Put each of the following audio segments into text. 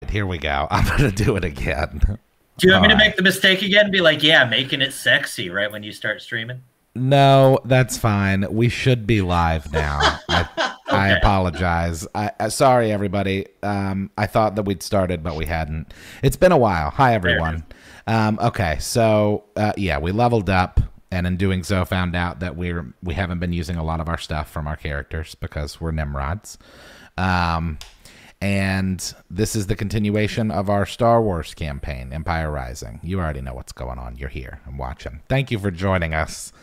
right, here we go. I'm going to do it again. Do you want me to make the mistake again and be like, yeah, making it sexy right when you start streaming? No, that's fine. We should be live now. I apologize. Sorry, everybody. I thought that we'd started, but we hadn't. It's been a while. Hi, everyone. Okay, so yeah, we leveled up, and in doing so, found out that we haven't been using a lot of our stuff from our characters because we're Nimrods. And this is the continuation of our Star Wars campaign, Empire Rising. You already know what's going on. You're here and watching. Thank you for joining us.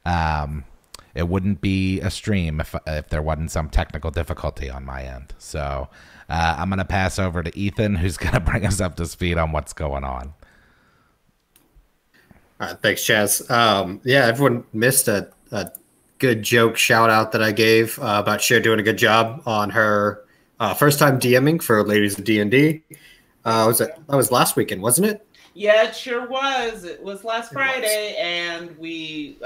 It wouldn't be a stream if there wasn't some technical difficulty on my end. So I'm going to pass over to Ethan, who's going to bring us up to speed on what's going on. All right, thanks, Chaz. Yeah, everyone missed a good joke shout out that I gave about Cher doing a good job on her first time DMing for Ladies of D&D. That was last weekend, wasn't it? Yeah, it sure was. It was last Friday, and we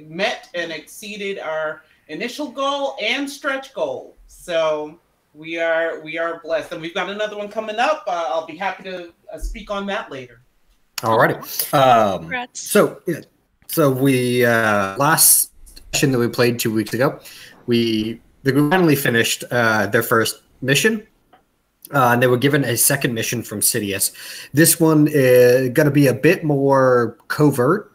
met and exceeded our initial goal and stretch goal. So we are blessed, and we've got another one coming up. I'll be happy to speak on that later. Alrighty. So we last session that we played 2 weeks ago, we finally finished their first mission. And they were given a second mission from Sidious. This one is going to be a bit more covert.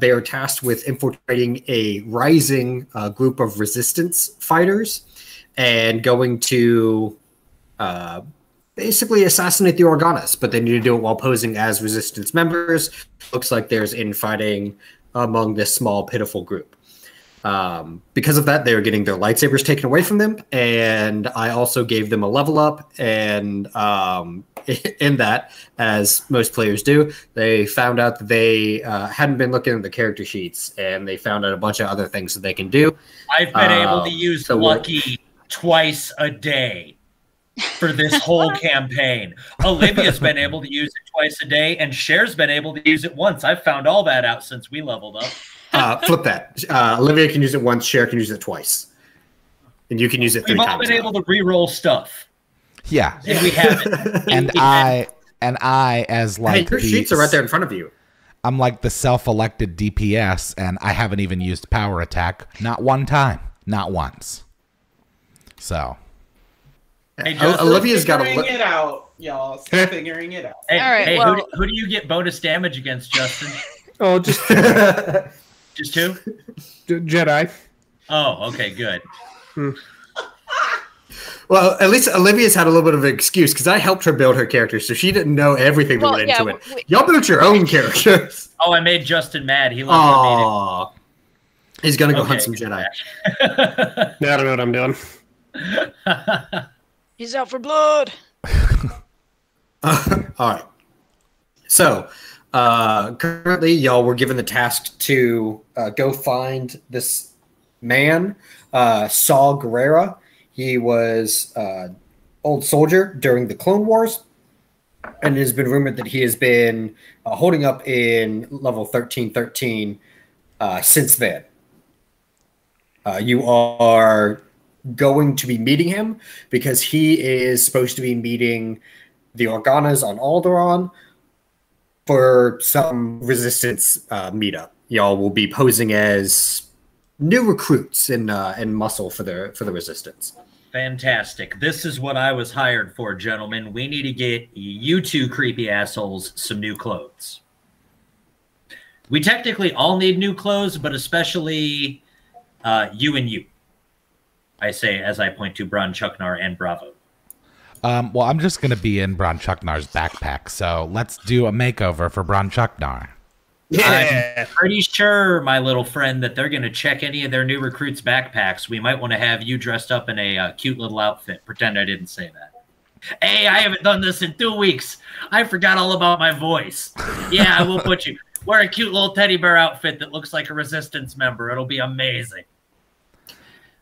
They are tasked with infiltrating a rising group of resistance fighters and going to basically assassinate the Organas, but they need to do it while posing as resistance members. Looks like there's infighting among this small, pitiful group. Because of that, they were getting their lightsabers taken away from them, and I also gave them a level up, and in that, as most players do, they found out that they hadn't been looking at the character sheets, and they found out a bunch of other things that they can do. I've been able to use Lucky twice a day for this whole campaign. Olivia's been able to use it twice a day, and Cher's been able to use it once. I've found all that out since we leveled up. Flip that. Olivia can use it once. Cher can use it twice, and you can use it 3 times. We've all been able to re-roll stuff. Yeah, and we haven't. and I, as like, your sheets are right there in front of you. I'm like the self-elected DPS, and I haven't even used power attack. Not one time. Not once. So. Hey, Olivia's got it out, y'all. Still figuring it out. Hey, all right, hey, well, who do you get bonus damage against, Justen? Oh, just Just 2? Jedi. Oh, okay, good. Well, at least Olivia's had a little bit of an excuse because I helped her build her character, so she didn't know everything that went into it. Y'all built your own characters. Oh, I made Justen mad. He left the meeting. He's gonna go hunt some Jedi. Now I don't know what I'm doing. He's out for blood. All right. So, currently, y'all were given the task to go find this man, Saul Guerrera. He was an old soldier during the Clone Wars, and it has been rumored that he has been holding up in level 1313 since then. You are going to be meeting him because he is supposed to be meeting the Organas on Alderaan for some resistance meetup. Y'all will be posing as new recruits in muscle for the resistance. Fantastic. This is what I was hired for, gentlemen. We need to get you two creepy assholes some new clothes. We technically all need new clothes, but especially you and you. I say as I point to Bronchuknar and Bravo. Well, I'm just going to be in Bronchuknar's backpack, so let's do a makeover for Bronchuknar. Yeah. I'm pretty sure, my little friend, that they're going to check any of their new recruits' backpacks. We might want to have you dressed up in a cute little outfit. Pretend I didn't say that. Hey, I haven't done this in 2 weeks. I forgot all about my voice. Yeah, I will put you. Wear a cute little teddy bear outfit that looks like a resistance member. It'll be amazing.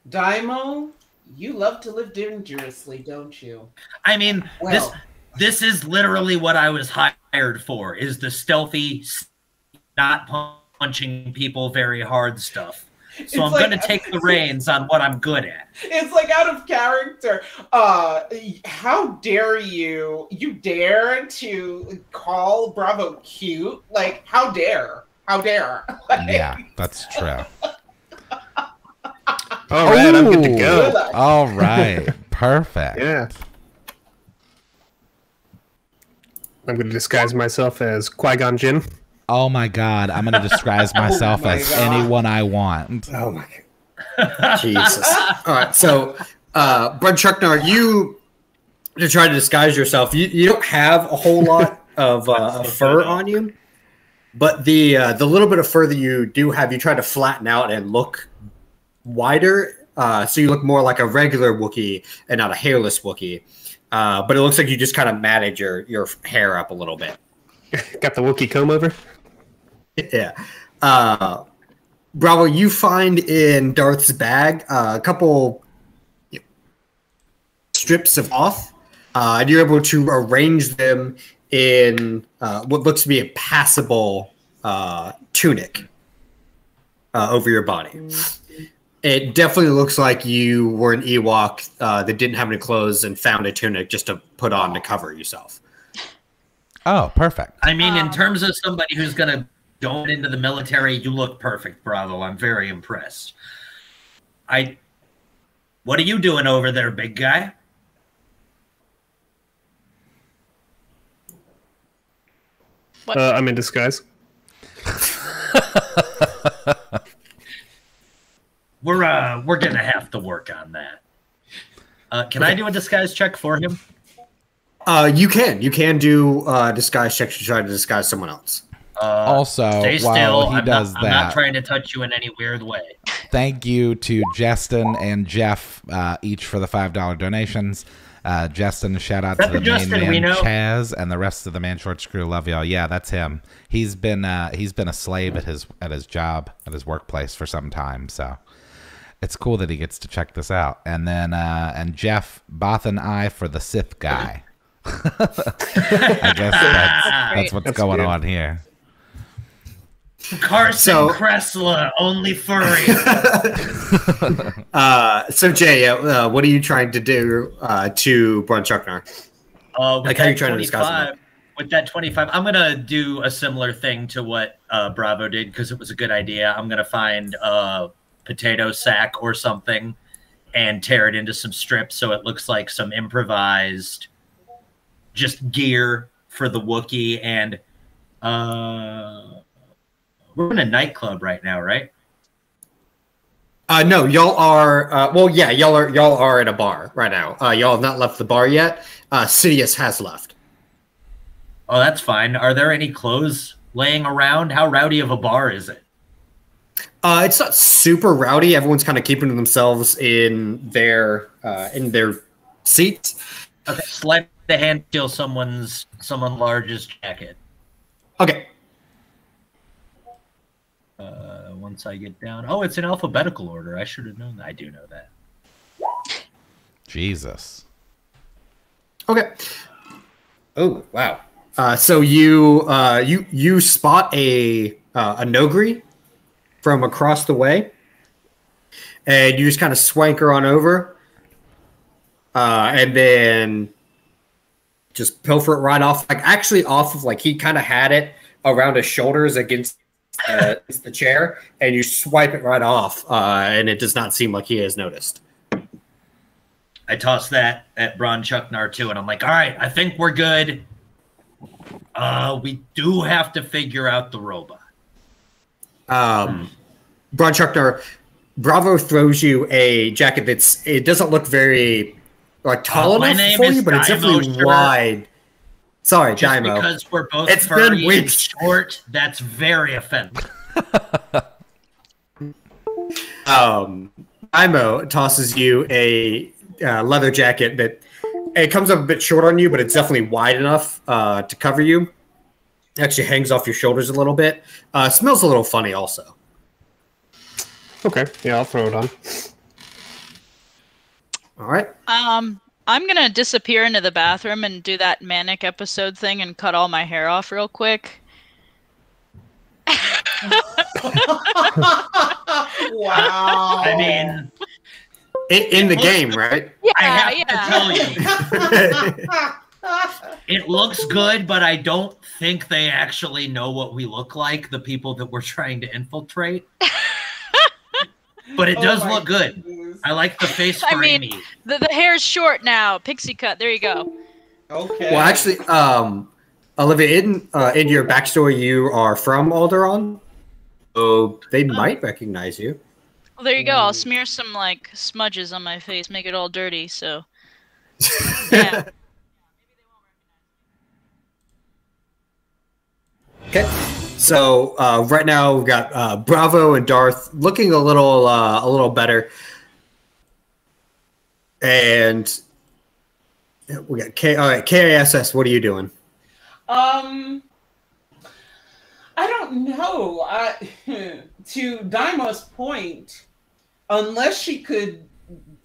Dai'Mo, you love to live dangerously, don't you? I mean, this is literally what I was hired for, is the stealthy, not punching people very hard stuff. So I'm going to take the reins on what I'm good at. It's like out of character. How dare you? You dare to call Bravo cute? Like, how dare? How dare? Yeah, that's true. All right, I'm good to go. All right, perfect. Yeah. I'm going to disguise myself as Qui-Gon Jinn. Oh my god, I'm gonna disguise myself as anyone I want. Oh my god. Jesus. All right, so Bronchuknar, you to try to disguise yourself, you don't have a whole lot of fur on you, but the little bit of fur that you do have, you try to flatten out and look wider, so you look more like a regular Wookiee and not a hairless Wookiee. But it looks like you just kind of matted your hair up a little bit. Got the Wookiee comb over. Yeah. Bravo, you find in Darth's bag a couple strips of cloth, and you're able to arrange them in what looks to be a passable tunic over your body. It definitely looks like you were an Ewok that didn't have any clothes and found a tunic just to put on to cover yourself. Oh, perfect. I mean, in terms of somebody who's going to go into the military, you look perfect, Bravo. I'm very impressed. What are you doing over there, big guy? I'm in disguise. We're gonna have to work on that. Can I do a disguise check for him? You can do disguise checks to try to disguise someone else. Also, stay while still. he does I'm that, not trying to touch you in any weird way. thank you to Justen and Jeff, each for the $5 donations. Justen, shout out to the main man Chaz, and the rest of the Man Short Screw. Love y'all. Yeah, that's him. He's been a slave at his job, at his workplace for some time. So it's cool that he gets to check this out. And then and Jeff Bothan I for the Sith guy. I guess that's what's going on here. Carson Kressler, only furry. So Jay, what are you trying to do to Bronchuknar? Like how are you trying to disguise him? With that 25, I'm gonna do a similar thing to what Bravo did because it was a good idea. I'm gonna find a potato sack or something and tear it into some strips so it looks like some improvised just gear for the Wookiee. And we're in a nightclub right now, right? No, y'all are. Well, yeah, y'all are at a bar right now. Y'all have not left the bar yet. Sidious has left. Oh, that's fine. Are there any clothes laying around? How rowdy of a bar is it? It's not super rowdy. Everyone's kind of keeping to themselves in their seats. Okay, slide the hand, steal someone large's jacket. Okay. Once I get down. Oh, it's in alphabetical order. I should have known that. I do know that. Jesus. Okay. Oh, wow. So you spot a Nogri from across the way, and you just kind of swank her on over, and then just pilfer it right off. Like actually off of he kind of had it around his shoulders against the chair, and you swipe it right off, and it does not seem like he has noticed. I toss that at Bronchuknar too, and I'm like, all right, I think we're good. We do have to figure out the robot. Bronchuknar, Bravo throws you a jacket it doesn't look very tall enough for you, but it's definitely wide. Sorry, just Dai'Mo. Because we're both it's furry been weeks. Short, that's very offensive. Dai'Mo tosses you a leather jacket that it comes up a bit short on you, but it's definitely wide enough to cover you. It actually hangs off your shoulders a little bit. Smells a little funny also. Okay, yeah, I'll throw it on. All right. I'm gonna disappear into the bathroom and do that manic episode thing and cut all my hair off real quick. Wow. I mean, In the game, right? Yeah, I have to tell you, it looks good, but I don't think they actually know what we look like, the people that we're trying to infiltrate. But it does look good. Goodness. I like the face for I mean, Amy. the hair's short now. Pixie cut. There you go. Okay. Well, actually, Olivia, in your backstory, you are from Alderaan, so they might recognize you. Well, there you go. I'll smear some like smudges on my face, make it all dirty. So, yeah. Okay. So right now we've got Bravo and Darth looking a little better, and we got K.I.S.S. What are you doing? I don't know. To Dai'Mo's point, unless she could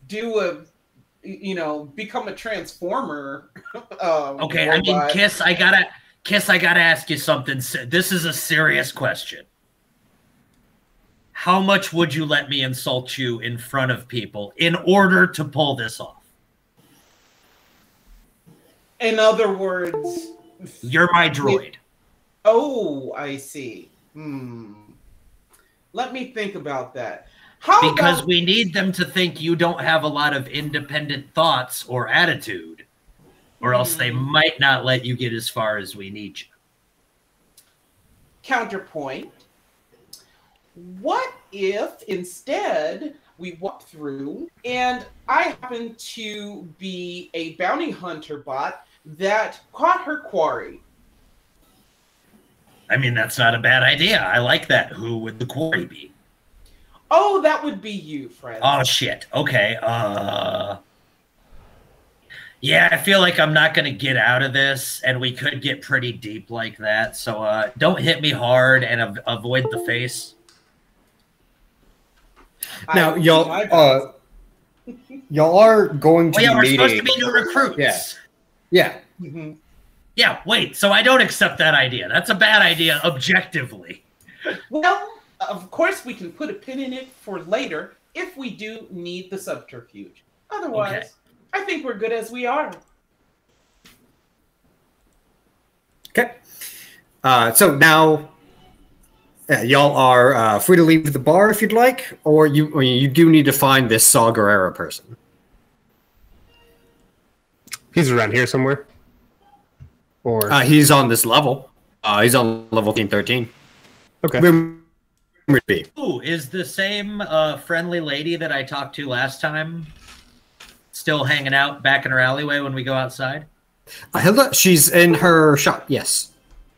do become a transformer. Okay, I mean, Kiss, I gotta ask you something. This is a serious question. How much would you let me insult you in front of people in order to pull this off? In other words, you're my droid. Oh, I see. Let me think about that. Because we need them to think you don't have a lot of independent thoughts or attitude, or else they might not let you get as far as we need you. Counterpoint. What if instead we walk through and I happen to be a bounty hunter bot that caught her quarry? I mean, that's not a bad idea. I like that. Who would the quarry be? Oh, that would be you, Fred. Oh, shit. Okay. Yeah, I feel like I'm not going to get out of this, and we could get pretty deep like that. So don't hit me hard and avoid the face. Now, y'all are going to be we're meeting. Supposed to be new recruits. Yeah. Yeah, wait, so I don't accept that idea. That's a bad idea, objectively. Well, of course, we can put a pin in it for later if we do need the subterfuge. Otherwise, I think we're good as we are. Okay. So now, y'all are free to leave the bar if you'd like, or you do need to find this Saw Gerrera person. He's around here somewhere. Or he's on this level. He's on level 13. Okay. Ooh, is the same friendly lady that I talked to last time still hanging out back in her alleyway when we go outside? Hilda, she's in her shop, yes.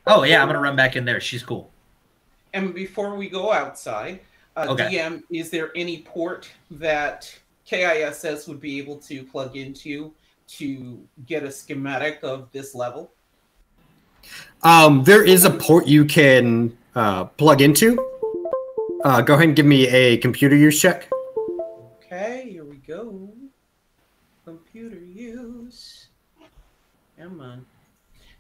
Oh, yeah, I'm going to run back in there. She's cool. And before we go outside, DM, is there any port that K.I.S.S. would be able to plug into to get a schematic of this level? There is a port you can plug into. Go ahead and give me a computer use check. Okay, here we go. Computer use. Come on.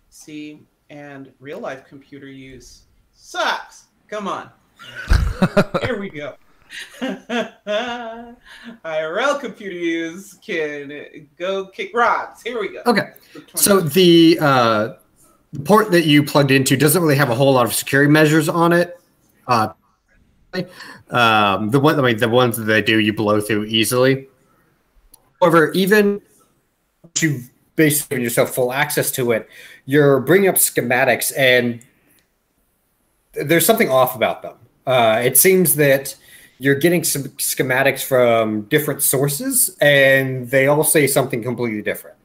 See, and real life computer use sucks. Come on. Here we go. IRL computer use can go kick rocks. Here we go. Okay. So the port that you plugged into doesn't really have a whole lot of security measures on it. The ones that they do, you blow through easily. However, even if you basically give yourself full access to it, you're bringing up schematics, and there's something off about them. It seems that you're getting some schematics from different sources, and they all say something completely different.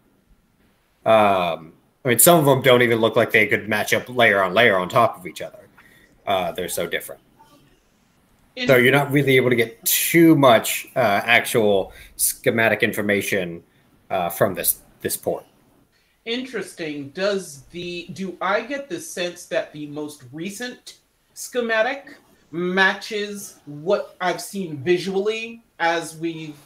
Some of them don't even look like they could match up layer on top of each other. They're so different. So you're not really able to get too much actual schematic information from this port. Interesting. Do I get the sense that the most recent schematic matches what I've seen visually as we've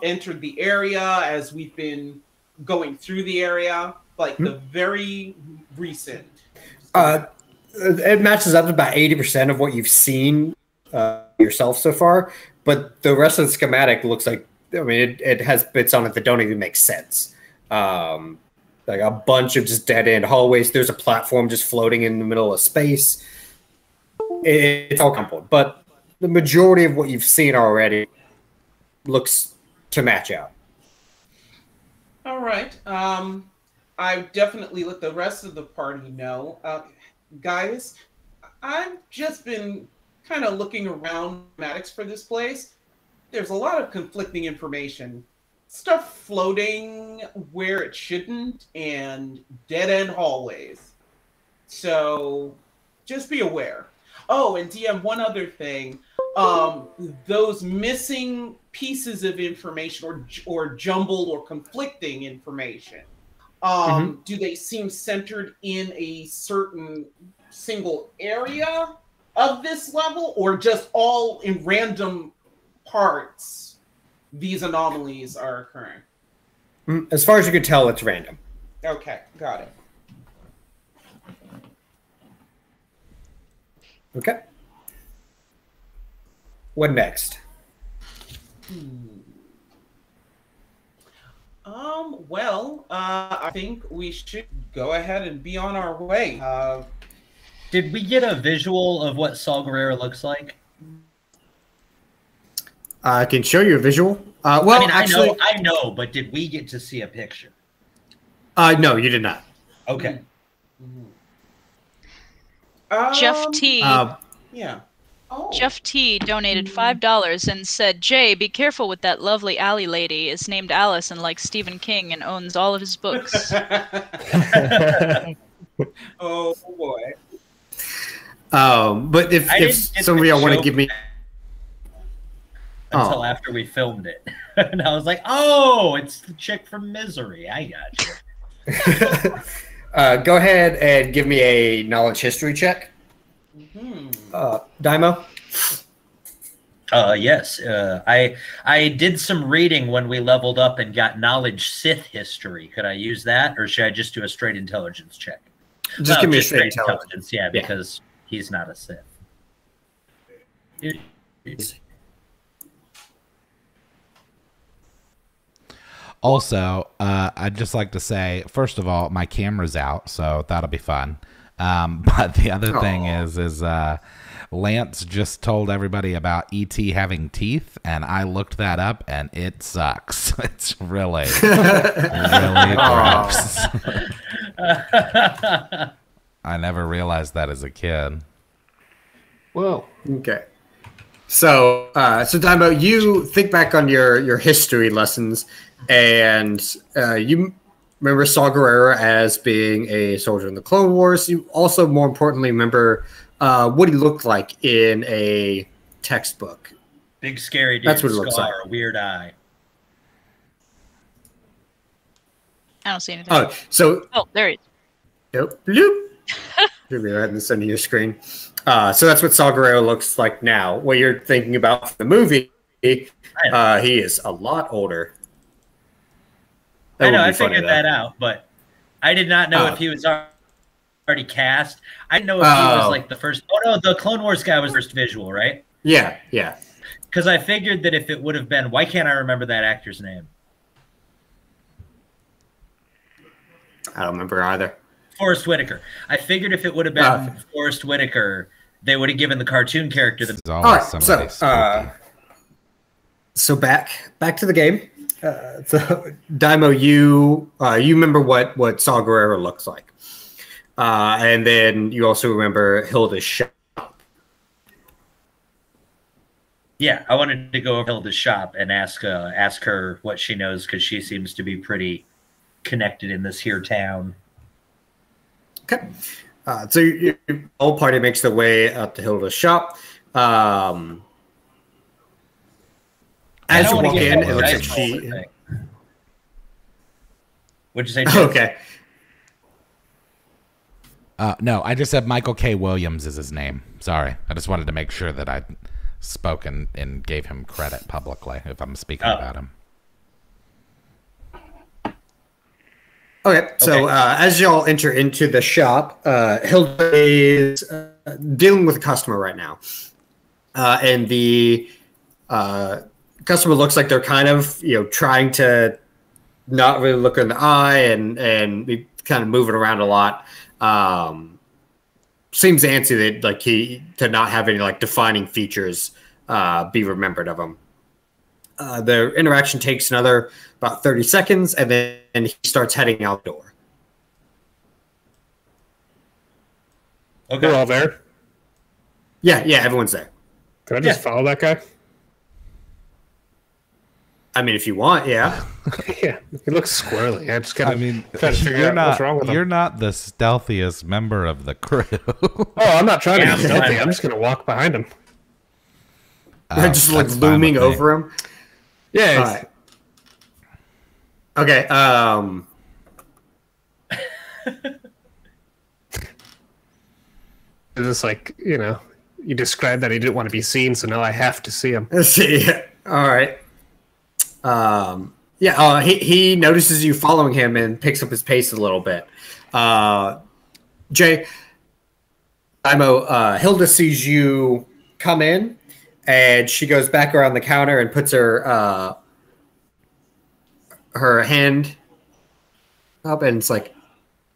entered the area, as we've been going through the area, like the very recent? it matches up to about 80% of what you've seen yourself so far, but the rest of the schematic looks like, I mean, it has bits on it that don't even make sense. Like a bunch of just dead end hallways. There's a platform just floating in the middle of space. It's all complicated, but the majority of what you've seen already looks to match out. All right. I've definitely let the rest of the party know. Guys, I've just been kind of looking around schematics for this place. There's a lot of conflicting information. Stuff floating where it shouldn't and dead-end hallways. So just be aware. Oh, and DM, one other thing. Those missing pieces of information or jumbled or conflicting information, do they seem centered in a certain single area of this level, or just all in random parts these anomalies are occurring? As far as you can tell, it's random. Okay, got it. Okay. What next? Well, I think we should go ahead and be on our way. Did we get a visual of what Saw Gerrera looks like? I can show you a visual. Well, I mean, actually, I know, but did we get to see a picture? No, you did not. Okay. Jeff T. Yeah. Oh. Jeff T. donated $5 and said, "Jay, be careful with that lovely alley lady. Is named Alice and likes Stephen King and owns all of his books." Oh boy. But if some of y'all want to give me until after we filmed it, and I was like, "Oh, it's the chick from Misery." I got you. Go ahead and give me a knowledge history check. Dai'Mo? Yes. I did some reading when we leveled up and got knowledge Sith history. Could I use that, or should I just do a straight intelligence check? Just give me a straight intelligence. Yeah, because he's not a Sith. Also, I'd just like to say, first of all, my camera's out, so that'll be fun. But the other thing is Lance just told everybody about E.T. having teeth, and I looked that up, and it sucks. It's really, really gross. I never realized that as a kid. Whoa. Okay. So Dai'Mo, you think back on your history lessons, and you remember Saw Gerrera as being a soldier in the Clone Wars. You also, more importantly, remember what he looked like in a textbook. Big scary dude. That's what it looks like. A weird eye. I don't see anything. Oh, there he is. Yep. Bloop. Here we are in the center of your screen. So that's what Saw Gerrera looks like now. What you're thinking about for the movie, he is a lot older. I know, I figured that out, but I did not know if he was already cast. I didn't know if he was like the first. Oh no, the Clone Wars guy was first visual, right? Yeah. Because I figured that if it would have been, why can't I remember that actor's name? I don't remember either. Forrest Whitaker. I figured if it would have been Forrest Whitaker, they would have given the cartoon character the. All right, so back to the game. So Dai'Mo, you remember what Saw Gerrera looks like, and then you also remember Hilda's shop. Yeah, I wanted to go over to Hilda's shop and ask her what she knows, because she seems to be pretty connected in this here town. Okay, so your whole party makes their way up to Hilda's shop. As you walk in, it looks like she. What'd you say? Okay. No, I just said Michael K. Williams is his name. Sorry, I just wanted to make sure that I'd spoken and gave him credit publicly if I'm speaking about him. Okay, so as y'all enter into the shop, Hilda is dealing with a customer right now. And the customer looks like they're kind of, trying to not really look in the eye and be kind of moving around a lot. Seems antsy that to not have any defining features be remembered of him. The interaction takes another about 30 seconds, and then he starts heading out the door. Okay. We're all there? Yeah, everyone's there. Can I just follow that guy? I mean, if you want, yeah. Yeah, he looks squirrely. I just gotta try to figure out what's wrong with him. You're not the stealthiest member of the crew. I'm not trying to be stealthy. I'm just gonna walk behind him. Just looming over him. Yeah. Okay. It's like, you described that he didn't want to be seen, so now I have to see him. Let's see. All right. He notices you following him and picks up his pace a little bit. Jay, Dai'Mo, Hilda sees you come in, and she goes back around the counter and puts her hand up, and it's like,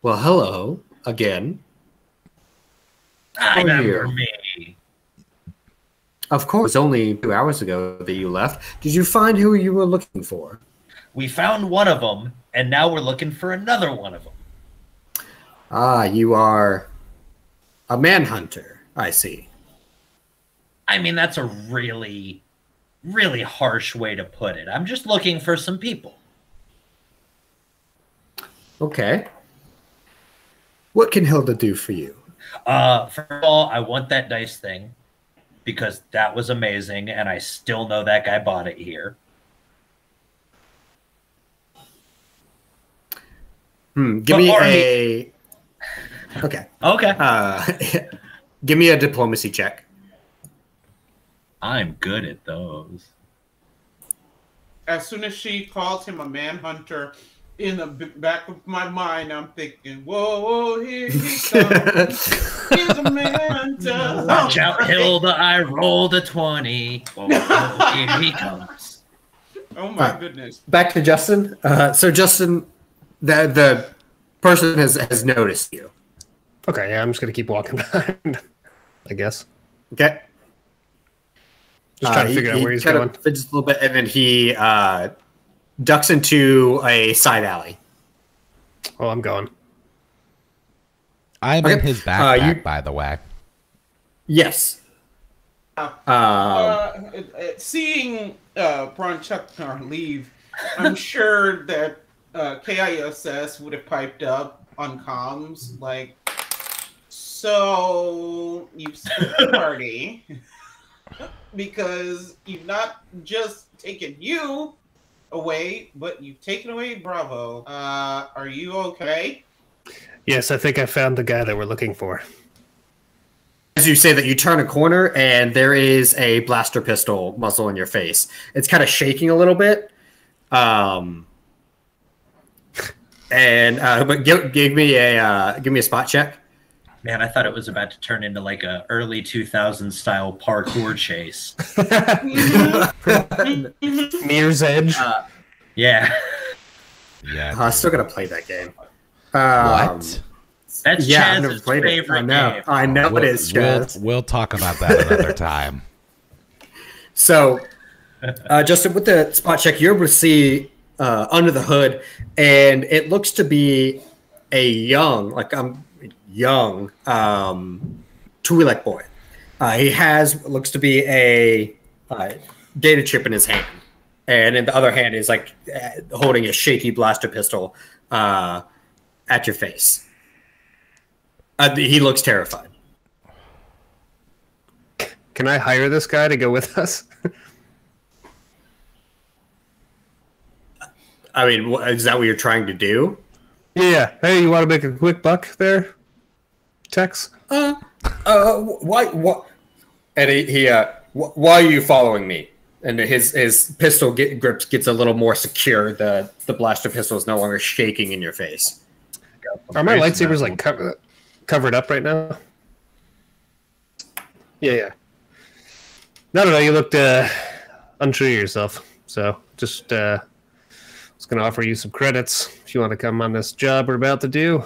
well, hello again. Remember me. Of course, only 2 hours ago that you left. Did you find who you were looking for? We found one of them, and now we're looking for another one of them. You are a manhunter, I see. I mean, that's a really, really harsh way to put it. I'm just looking for some people. Okay. What can Hilda do for you? First of all, I want that dice thing because that was amazing, and I still know that guy bought it here. Give me a... Okay. Okay. Give me a diplomacy check. I'm good at those. As soon as she calls him a manhunter, in the back of my mind, I'm thinking, whoa, here he comes. He's a manhunter. Watch out, Hilda, I rolled a 20. Whoa, here he comes. Oh, my goodness. Back to Justen. So, Justen, the person has noticed you. Okay, yeah, I'm just going to keep walking behind, I guess. Okay. Just trying to figure out where he's going. Fidgets a little bit, and then he ducks into a side alley. Oh, I'm going. I'm in his backpack, by the way. Yes. Seeing Bronchuknar leave, I'm sure that K.I.S.S would have piped up on comms, like, so you've split the party because you've not just taken you away, but you've taken away Bravo. Are you okay? Yes, I think I found the guy that we're looking for. As you say that, you turn a corner and there is a blaster pistol muzzle in your face. It's kind of shaking a little bit. But give me a spot check. Man, I thought it was about to turn into like a early 2000s style parkour chase. Mirror's Edge. Yeah. Yeah. I still gotta play that game. What? That's Chaz's favorite game. I know it is, Chaz. We'll talk about that another time. So, Justen, with the spot check, you're able to see under the hood, and it looks to be a young Twi'lek boy. He looks to be a data chip in his hand, and in the other hand is like holding a shaky blaster pistol at your face. He looks terrified. Can I hire this guy to go with us? I mean, is that what you're trying to do? Yeah. Hey, you want to make a quick buck there, Tex? Why? What? And he why are you following me? and his pistol grip gets a little more secure. The blaster pistol is no longer shaking in your face. Are my lightsabers like covered up right now? Yeah. No. You looked untrue to yourself. So just was going to offer you some credits if you want to come on this job we're about to do.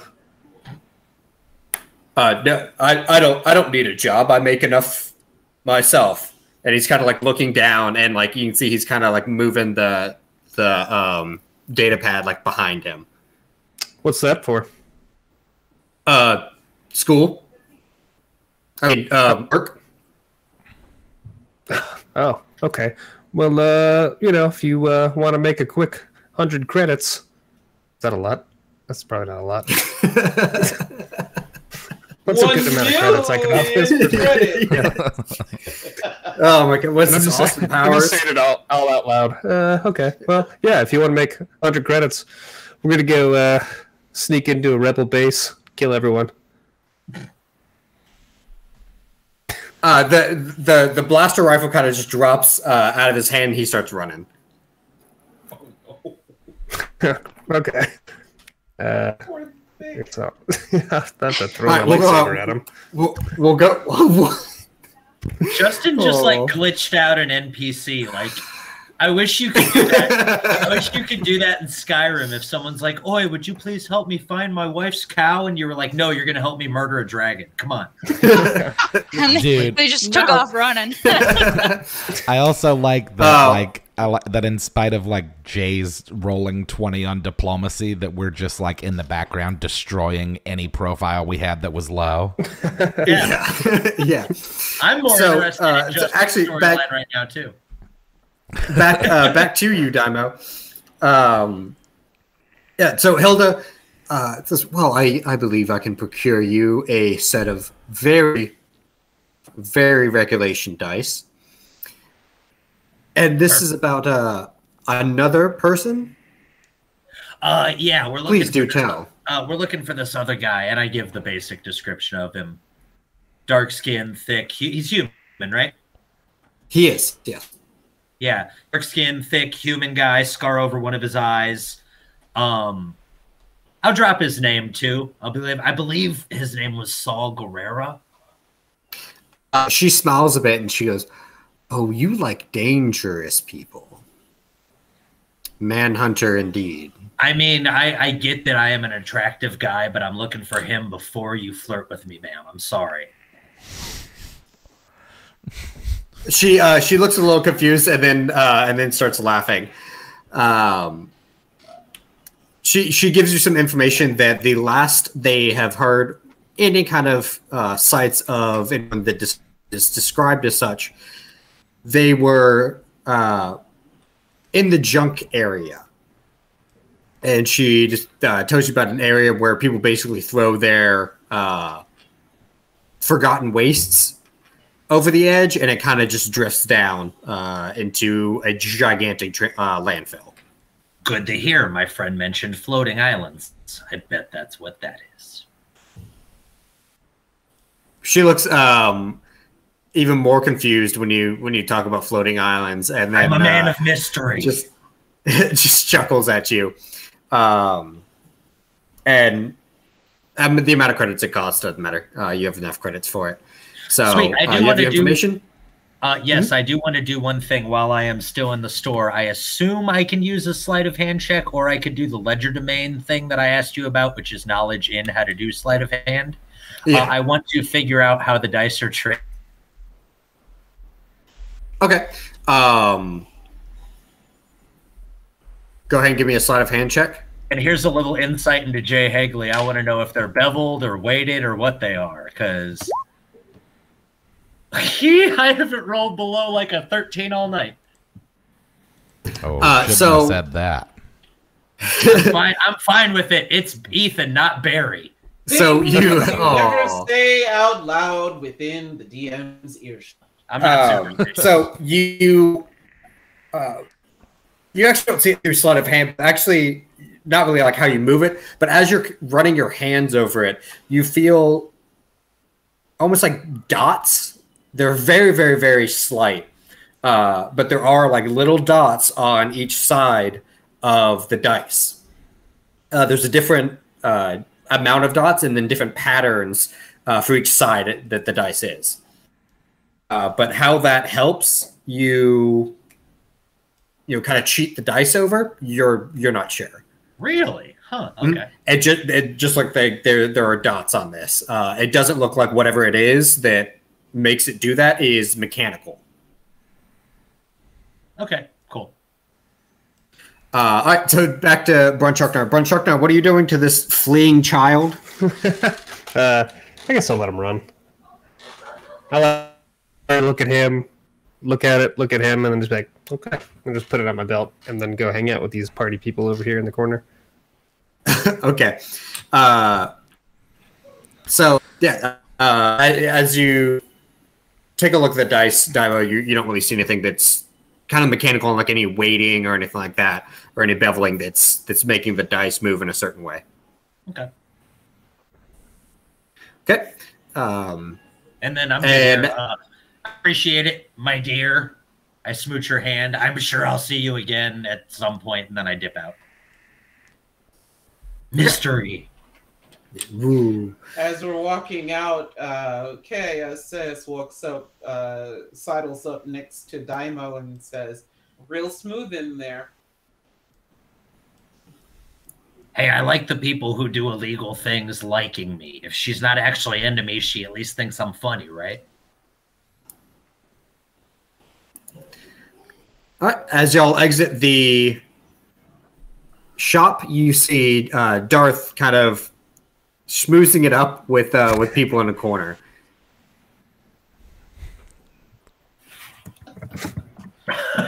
No, I don't need a job. I make enough myself. And he's kind of like looking down, and like you can see he's kind of like moving the data pad like behind him. What's that for? School. I mean, work. Oh, okay. Well, if you want to make a quick 100 credits, is that a lot? That's probably not a lot. What's a good amount of credits I can offer this? Oh my god, what's this Austin Powers? I'm just saying it all out loud. Okay, well, yeah, if you want to make 100 credits, we're going to go sneak into a rebel base, kill everyone. The blaster rifle kind of just drops out of his hand, and he starts running. Okay. It's not to throw my lightsaber at him. We'll go. Justin just like glitched out an NPC. Like, I wish you could do that. I wish you could do that in Skyrim. If someone's like, "Oi, would you please help me find my wife's cow?" and you were like, "No, you're going to help me murder a dragon." Come on. And Dude. they just took off running. I also like that, that in spite of like Jay's rolling 20 on diplomacy, that we're just like in the background destroying any profile we had that was low. Yeah. I'm more interested in just actually storyline right now too. Back to you, Dai'Mo. So Hilda says, well, I believe I can procure you a set of very, very regulation dice. And this is about another person? Yeah, we're looking. Please do tell. We're looking for this other guy, and I give the basic description of him. Dark skin, thick. He's human, right? He is, yeah. Yeah, dark skin, thick, human guy, scar over one of his eyes. I'll drop his name too. I believe his name was Saul Guerrera. She smiles a bit and she goes, "Oh, you like dangerous people. Manhunter indeed." I mean, I get that I am an attractive guy, but I'm looking for him before you flirt with me, ma'am. I'm sorry. She looks a little confused and then starts laughing. She gives you some information that the last they have heard any kind of sites of anyone that is described as such, they were in the junk area. And she just tells you about an area where people basically throw their forgotten wastes over the edge, and it kind of just drifts down into a gigantic landfill. Good to hear. My friend mentioned floating islands. I bet that's what that is. She looks even more confused when you talk about floating islands, and then I'm a man of mystery. Just chuckles at you, and the amount of credits it costs doesn't matter. You have enough credits for it. So Sweet. I do you want have the to information. Yes, I do want to do one thing while I am still in the store. I assume I can use a sleight of hand check, or I could do the ledger domain thing that I asked you about, which is knowledge in how to do sleight of hand. Yeah. I want to figure out how the dice are tricked. Okay. Go ahead and give me a sleight of hand check. And here's a little insight into Jay Hagley. I want to know if they're beveled or weighted or what they are, because I haven't rolled below like a 13 all night. Oh, shouldn't have said that. I'm fine with it. It's Ethan, not Barry. So you never say out loud within the DM's earshot. I'm not so you actually don't see it through sleight of hand. Actually, not really like how you move it, but as you're running your hands over it, you feel almost like dots. They're very, very, very slight. but there are like little dots on each side of the dice. There's a different amount of dots and then different patterns for each side that the dice is. But how that helps you kind of cheat the dice over, you're not sure. Really? Huh. Okay. It just like there are dots on this. It doesn't look like whatever it is that makes it do that is mechanical. Okay. Cool. All right. So back to Bronchuknar. Bronchuknar, what are you doing to this fleeing child? I guess I'll let him run. I'll look at him, look at him, and then just be like, okay, and just put it on my belt, and then go hang out with these party people over here in the corner. Okay. So yeah, as you take a look at the dice, Dai'Mo, you don't really see anything that's kind of mechanical, like any weighting or anything like that, or any beveling that's making the dice move in a certain way. Okay. Okay. And then I'm gonna appreciate it, my dear. I smooch your hand. I'm sure I'll see you again at some point, and then I dip out. Mystery. Ooh. As we're walking out, K.I.S. walks up, sidles up next to Dai'Mo and says, "Real smooth in there." Hey, I like the people who do illegal things liking me. If she's not actually into me, she at least thinks I'm funny, right? All right. As y'all exit the shop, you see Darth kind of schmoozing it up with people in the corner.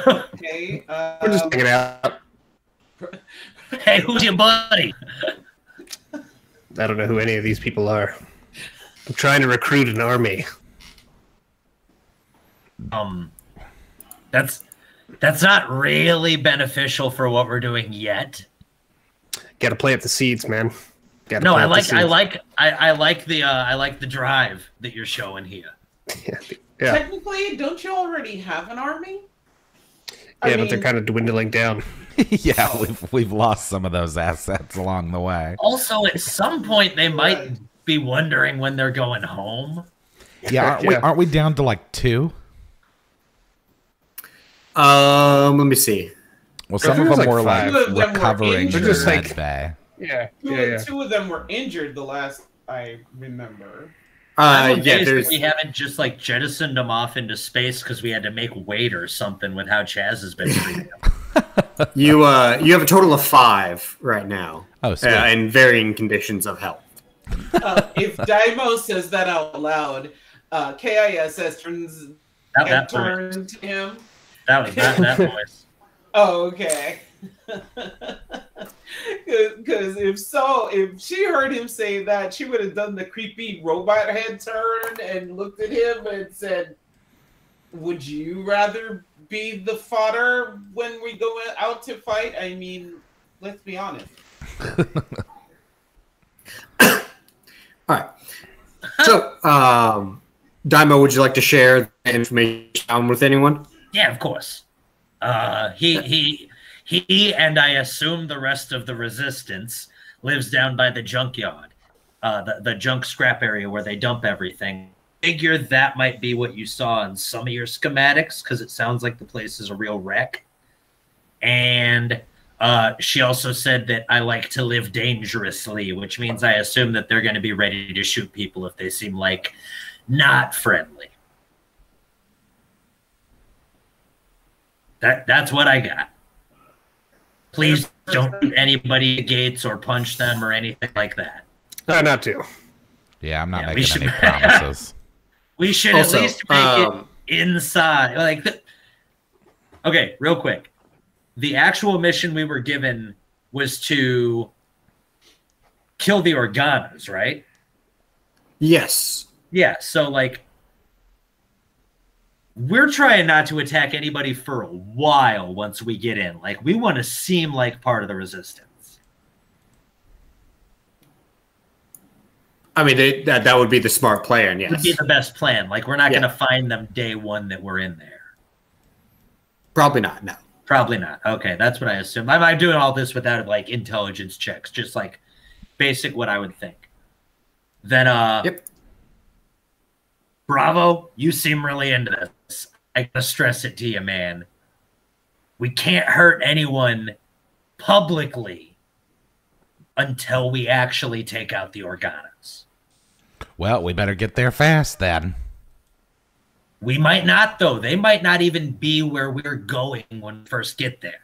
Okay. We're just hanging out. Hey, who's your buddy? I don't know who any of these people are. I'm trying to recruit an army. That's not really beneficial for what we're doing yet. Got to plant the seeds, man. No, I like the drive that you're showing here. Yeah. Technically, don't you already have an army? Yeah, but they're kind of dwindling down. Yeah, we've lost some of those assets along the way. Also, at some point, they might be wondering when they're going home. Yeah, aren't we down to like 2? Let me see. Well, some of them were like recovering They're just like bay. Yeah. Two of them were injured the last I remember. We haven't just like jettisoned them off into space because we had to make weight or something with how Chaz has been treating them. You have a total of 5 right now. Oh, sweet. In varying conditions of health. If Dai'Mo says that out loud, K.I.S.S. turns to him. That was that voice. Oh, okay. Because if she heard him say that, she would have done the creepy robot head turn and looked at him and said, "Would you rather be the fodder when we go out to fight?" I mean, let's be honest. All right. So, Dai'Mo, would you like to share the information with anyone? Yeah, of course. He and I assume the rest of the resistance lives down by the junkyard, the junk scrap area where they dump everything. Figure that might be what you saw in some of your schematics, because it sounds like the place is a real wreck. And she also said that I like to live dangerously, which means I assume that they're going to be ready to shoot people if they seem like not friendly. That's what I got. Please don't shoot anybody at gates or punch them or anything like that. Not to. Yeah, I'm not making any promises. We should at least make it inside. Okay, real quick. The actual mission we were given was to kill the Organas, right? Yes. Yeah, so we're trying not to attack anybody for a while once we get in. We want to seem like part of the resistance. I mean, that would be the smart plan, yes. Would be the best plan. We're not going to find them day one that we're in there. Probably not. No. Probably not. Okay, that's what I assume. I'm doing all this without like intelligence checks, just like basic what I would think. Then, Yep. Bravo, you seem really into this. I gotta stress it to you, man. We can't hurt anyone publicly until we actually take out the Organas. Well, we better get there fast then. We might not, though. They might not even be where we're going when we first get there.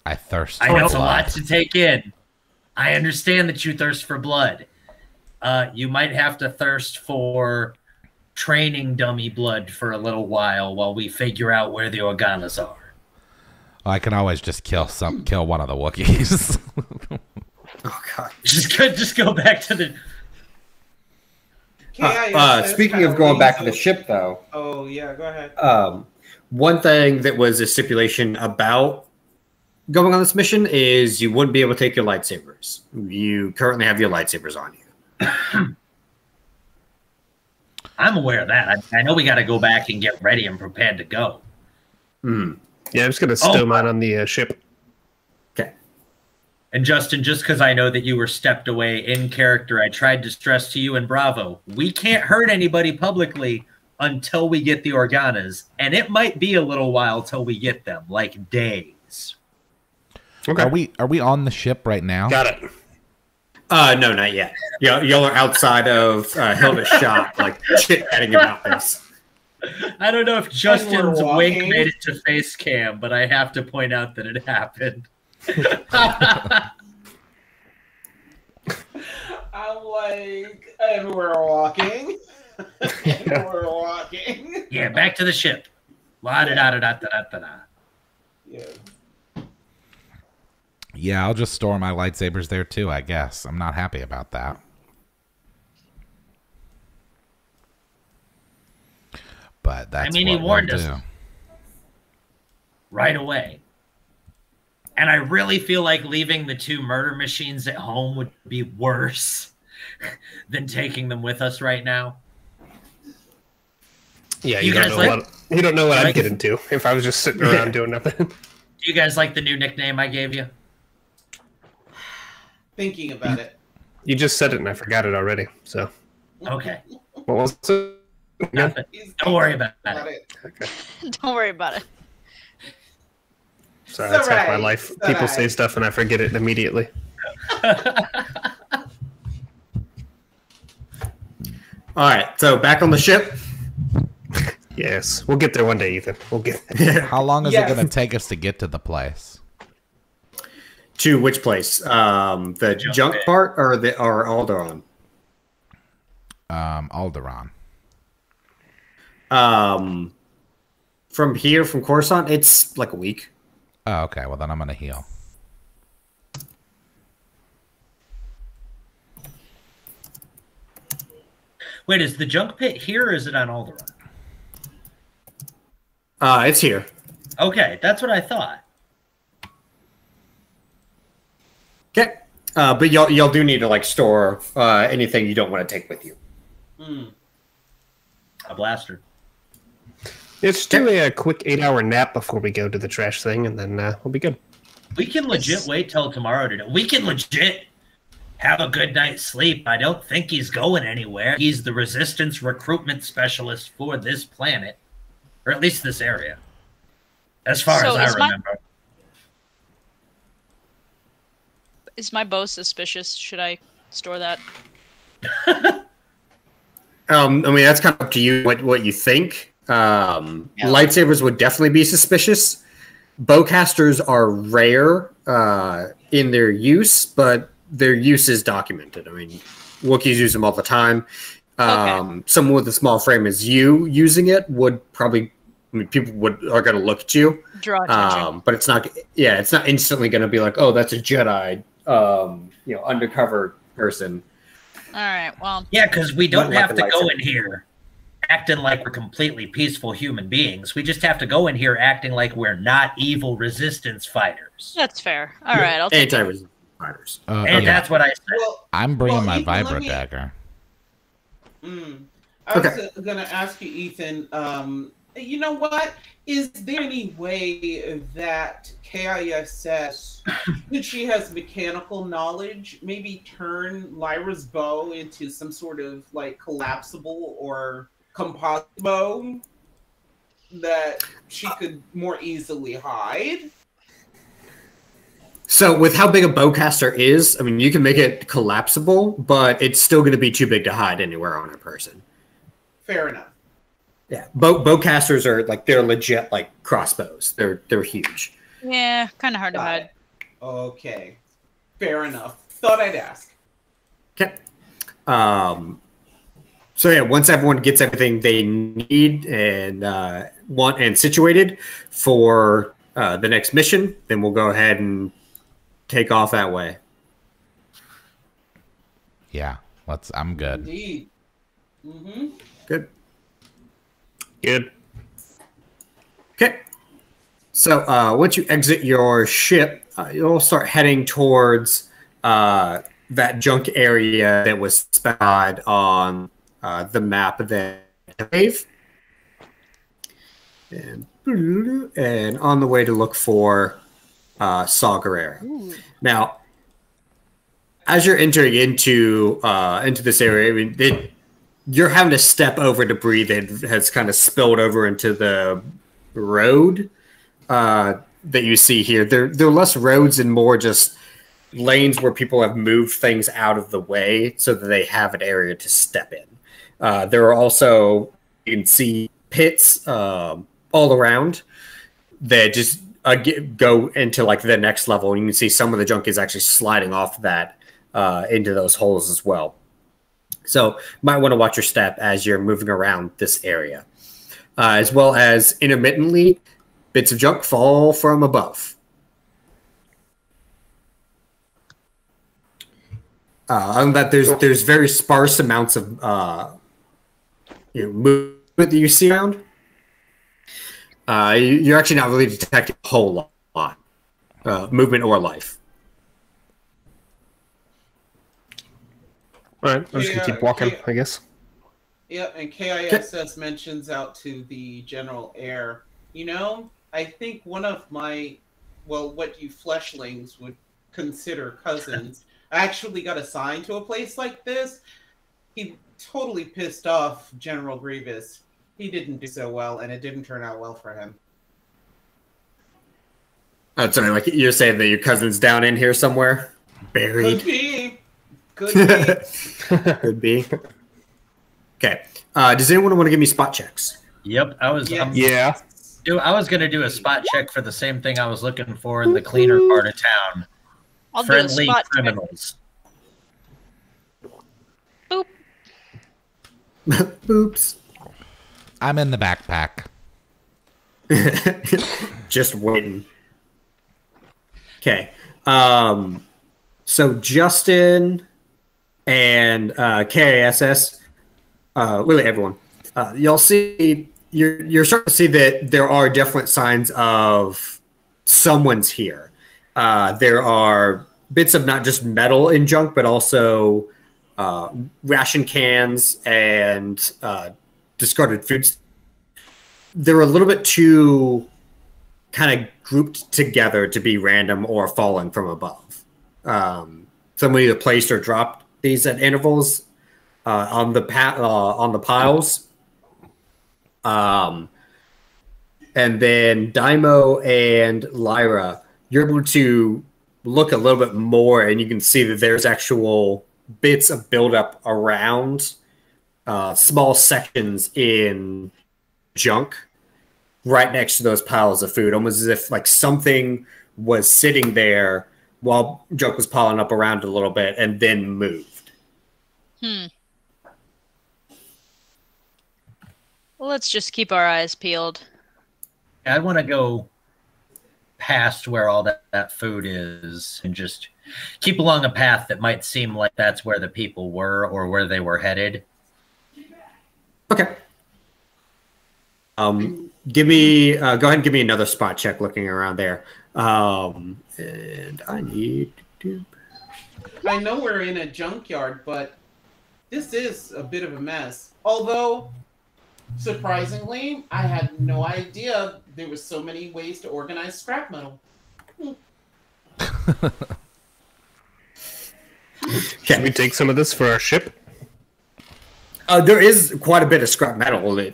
I thirst. I for know it's a blood. lot to take in. I understand that you thirst for blood. You might have to thirst for training dummy blood for a little while we figure out where the Organas are. I can always just kill one of the Wookiees. Oh God. Just go back to the. K.I.S.S. Speaking of going back to the ship, though. Oh yeah, go ahead. One thing that was a stipulation about going on this mission is you wouldn't be able to take your lightsabers. You currently have your lightsabers on you. I'm aware of that. I know we got to go back and get ready and prepared to go. Hmm. Yeah, I'm just gonna stow mine on the ship. Okay. And Justen, just because I know that you were stepped away in character, I tried to stress to you and Bravo, we can't hurt anybody publicly until we get the Organas, and it might be a little while till we get them, like days. Okay. Are we on the ship right now? Got it. No, not yet. Y'all are outside of Hilda's shop, like chit-chatting about this. I don't know if Justin's we're wink walking. made it to face cam, but I have to point out that it happened. I'm like, and we're walking. And we're walking. Yeah, back to the ship. La-da-da-da-da-da-da-da. Yeah. Yeah, I'll just store my lightsabers there too, I guess. I'm not happy about that. But that's he what warned we'll us do. right away. And I really feel like leaving the two murder machines at home would be worse than taking them with us right now. Yeah, You you don't guys know like- what you don't know what I'd like- get into if I was just sitting around doing nothing. Do you guys like the new nickname I gave you? Thinking about it. You just said it and I forgot it already. So Okay. what was it? Nothing. He's Don't worry about got it. Okay. Don't worry about it. So It's that's half my alright. life. It's People say alright. stuff and I forget it immediately. All right, so back on the ship. Yes, we'll get there one day, Ethan. We'll get there. How long is Yes. it going to take us to get to the place? To which place? The junk part or Alderaan? Alderaan. From here, from Coruscant, it's like a week. Oh, okay. Well, then I'm going to heal. Wait, is the junk pit here or is it on Alderaan? It's here. Okay, that's what I thought. Okay. But y'all do need to like store anything you don't want to take with you. A blaster. Let's do a quick 8-hour nap before we go to the trash thing, and then we'll be good. We can legit wait till tomorrow to do. We can legit have a good night's sleep. I don't think he's going anywhere. He's the resistance recruitment specialist for this planet, or at least this area, as far So as is I remember. Is my bow suspicious? Should I store that? I mean, that's kind of up to you what you think. Lightsabers would definitely be suspicious. Bowcasters are rare in their use, but their use is documented. I mean, Wookiees use them all the time. Okay. Someone with a small frame as you using it would probably. I mean, people are going to look at you. Draw attention. But it's not. Yeah, it's not instantly going to be like, oh, that's a Jedi. Undercover person. All right. Well, Yeah, because we don't Like have a to go lightsaber. in here acting like we're completely peaceful human beings. We just have to go in here acting like we're not evil resistance fighters. that's fair. All right. I'll take it. Anti-resistance fighters. And Yeah. that's what I said. Well, I'm bringing my Ethan, let vibro me- dagger. I was going to ask you, Ethan. You know what? Is there any way that K.I.S.S, since she has mechanical knowledge, maybe turn Lyra's bow into some sort of like collapsible or composite bow that she could more easily hide? So with how big a bowcaster is, I mean, you can make it collapsible, but it's still going to be too big to hide anywhere on a person. Fair enough. Yeah, bowcasters are like they're legit like crossbows. They're huge. Yeah, kind of hard to hide. Okay, fair enough. Thought I'd ask. Okay. So yeah, once everyone gets everything they need and want and situated for the next mission, then we'll go ahead and take off that way. Yeah, I'm good. Indeed. Mm-hmm. Good. Good. Okay. So once you exit your ship, you'll start heading towards that junk area that was specified on the map of the cave. And on the way to look for Scoudrel. Now, as you're entering into this area, I mean, you're having to step over debris that has kind of spilled over into the road that you see here. There are less roads and more just lanes where people have moved things out of the way so that they have an area to step in. There are also, you can see pits all around that just go into like the next level. And you can see some of the junk is actually sliding off that into those holes as well. So you might want to watch your step as you're moving around this area. As well as intermittently, bits of junk fall from above. On that, there's very sparse amounts of movement that you see around. You're actually not really detecting a whole lot movement or life. All right, I'm just gonna keep walking, I guess. Yeah, and K.I.S.S mentions out to the general air. You know, I think one of my, well, what you fleshlings would consider cousins, actually got assigned to a place like this. He totally pissed off General Grievous. He didn't do so well, and it didn't turn out well for him. Oh, sorry, like you're saying that your cousin's down in here somewhere, buried. Could be. Could be. Could be. Okay. Does anyone want to give me spot checks? Yep, I was. Yeah. I was going to do a spot check for the same thing I was looking for in the cleaner part of town. I'll Friendly do a spot criminals. Boop. Oops. I'm in the backpack. Just waiting. Okay. So Justen and K.I.S.S, really everyone, you'll see you're starting to see that there are different signs of someone's here. There are bits of not just metal and junk, but also ration cans and discarded foods. They're a little bit too kind of grouped together to be random or falling from above. Somebody either placed or dropped these at intervals on the piles. And then Dai'Mo and Lyra, you're able to look a little bit more, and you can see that there's actual bits of buildup around small sections in junk right next to those piles of food, almost as if like something was sitting there while junk was piling up around a little bit and then moved. Well, let's just keep our eyes peeled. I want to go past where all that food is and just keep along a path that might seem like that's where the people were or where they were headed. Okay. Give me go ahead and give me another spot check looking around there. And I need to. I know we're in a junkyard, but this is a bit of a mess. Although, surprisingly, I had no idea there was so many ways to organize scrap metal. Should we take some of this for our ship? There is quite a bit of scrap metal that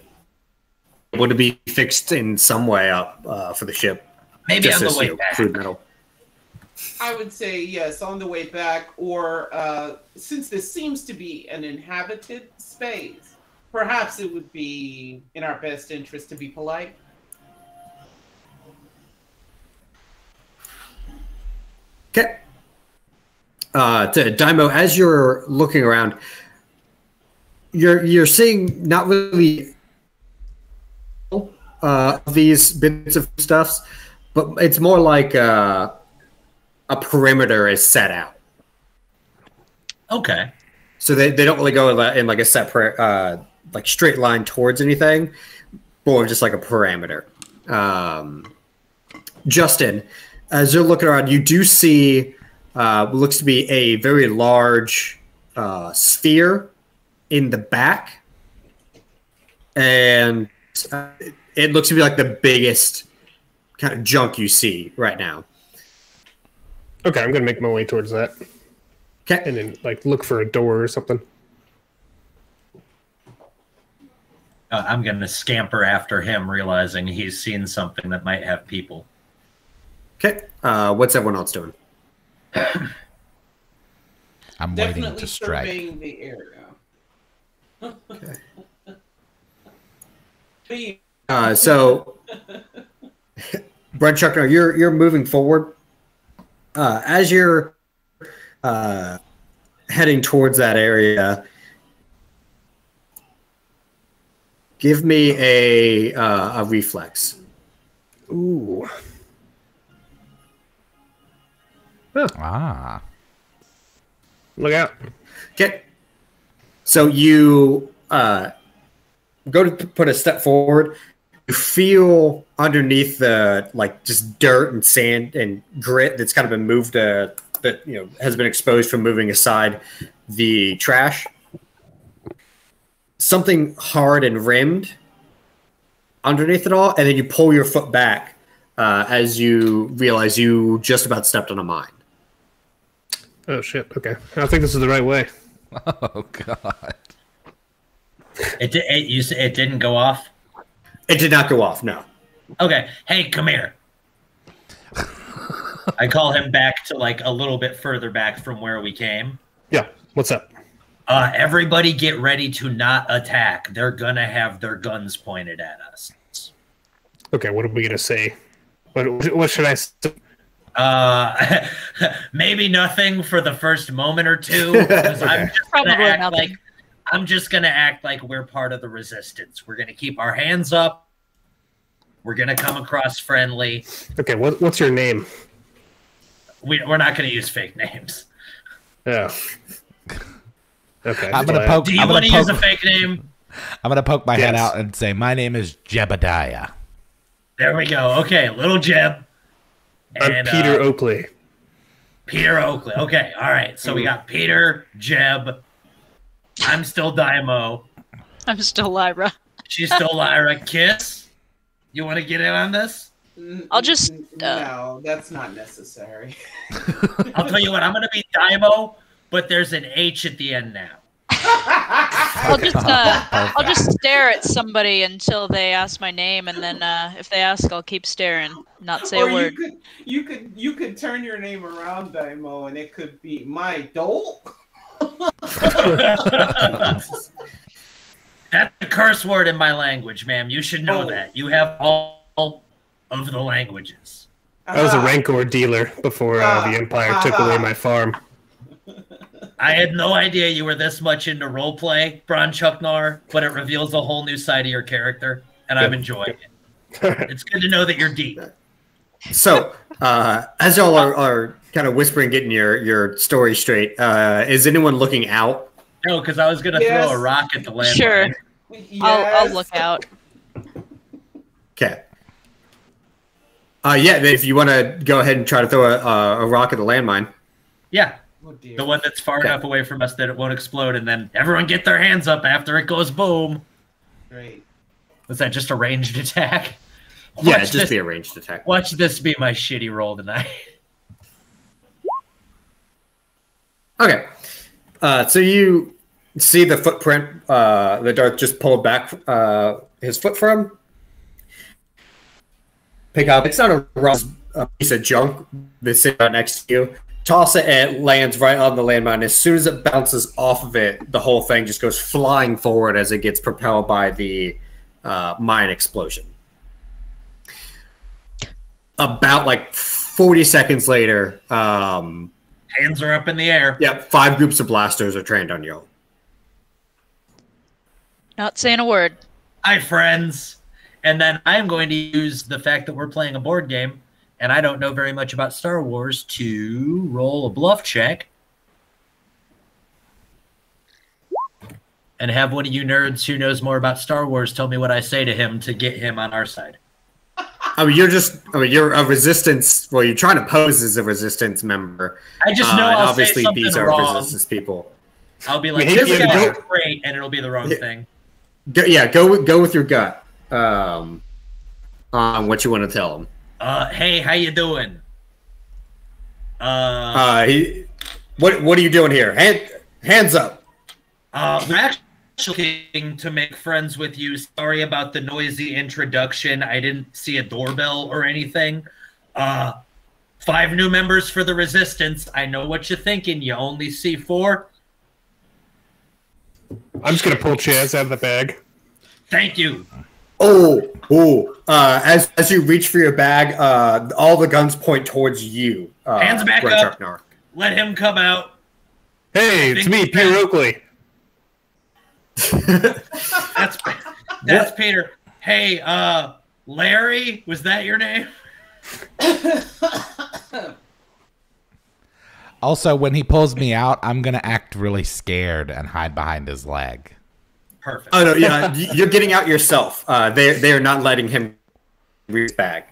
would be fixed in some way up for the ship. Maybe Just on the as, way you know, back. crude metal. I would say yes, on the way back, or since this seems to be an inhabited space, perhaps it would be in our best interest to be polite. Okay. To Dai'Mo, as you're looking around, you're seeing not really these bits of stuffs, but it's more like a perimeter is set out. Okay. So they don't really go in like a separate like straight line towards anything, more just like a parameter. Justen, as you're looking around, you do see what looks to be a very large sphere in the back, and it looks to be like the biggest kind of junk you see right now. Okay, I'm gonna make my way towards that. Okay. And then, like, look for a door or something. I'm going to scamper after him, realizing he's seen something that might have people. Okay. What's everyone else doing? I'm Definitely waiting to strike. surveying the area. Okay. Be- So, Bronchuknar, you're moving forward. As you're heading towards that area, give me a reflex. Ooh. Ah. Look out. Okay. So you go to put a step forward. You feel underneath the like just dirt and sand and grit that's kind of been moved that has been exposed from moving aside the trash. Something hard and rimmed underneath it all, and then you pull your foot back as you realize you just about stepped on a mine. Oh shit. Okay. I don't think this is the right way. Oh god. It didn't go off? It did not go off, no. Okay. Hey, come here. I call him back to like a little bit further back from where we came. Yeah. What's up? Everybody get ready to not attack. They're gonna have their guns pointed at us. Okay. What are we gonna say? What should I say? Maybe nothing for the first moment or two. Because I'm just gonna act like we're part of the resistance. We're gonna keep our hands up. We're gonna come across friendly. Okay. What's your name? We're not gonna use fake names. Yeah. Okay. I'm gonna poke. Do you want to use a fake name? I'm gonna poke my head out and say, "My name is Jebediah." There we go. Okay, little Jeb. I'm Peter Oakley. Peter Oakley. Okay, all right. So we got Peter, Jeb. I'm still Dai'Mo. I'm still Lyra. She's still Lyra. K.I.S.S, you want to get in on this? I'll just. No, that's not necessary. I'll tell you what. I'm going to be Dai'Mo, but there's an H at the end now. I'll just stare at somebody until they ask my name, and then if they ask, I'll keep staring, not say a word. You could turn your name around, Dai'Mo, and it could be my Dole. That's a curse word in my language, ma'am. You should know that. You have all of the languages. I was a Rancor dealer before the Empire took away my farm. I had no idea you were this much into roleplay, Bronchuknar, but it reveals a whole new side of your character, and I'm enjoying it. It's good to know that you're deep. So, as y'all are kind of whispering, getting your story straight, is anyone looking out? No, because I was going to throw a rock at the landmine. Sure. Yes. I'll look out. Okay. Yeah, if you want to go ahead and try to throw a rock at the landmine. Yeah. Oh, dear. The one that's far enough away from us that it won't explode, and then everyone get their hands up after it goes boom. Great. Was that just a ranged attack? Yeah, just be a ranged attack. Watch this be my shitty roll tonight. Okay. So you see the footprint that Darth just pulled back his foot from. Pick up. It's not a raw piece of junk that's sitting right next to you. Toss it and it lands right on the landmine. As soon as it bounces off of it, the whole thing just goes flying forward as it gets propelled by the mine explosion. About like 40 seconds later, Hands are up in the air. yep, 5 groups of blasters are trained on you. Not saying a word. Hi, friends. And then I'm going to use the fact that we're playing a board game, and I don't know very much about Star Wars, to roll a bluff check. And have one of you nerds who knows more about Star Wars tell me what I say to him to get him on our side. I mean, you're a resistance. Well, you're trying to pose as a resistance member. I just know and I'll obviously say something these are wrong. resistance people. I'll be like, We hate this you, guy's but- great, and it'll be the wrong thing. Go with your gut. On what you want to tell him. Hey, how you doing? What are you doing here? Hands up. We're actually looking to make friends with you. Sorry about the noisy introduction. I didn't see a doorbell or anything. 5 new members for the Resistance. I know what you're thinking. You only see 4. I'm just gonna pull Chaz out of the bag. Thank you. As you reach for your bag, all the guns point towards you. Hands back Bronchuknar. up. Let him come out. Hey, it's me, Peter Oakley. That's Peter. Hey, Larry, was that your name? Also, when he pulls me out, I'm going to act really scared and hide behind his leg. Perfect. Oh no, yeah, you're getting out yourself. They are not letting him reach his bag.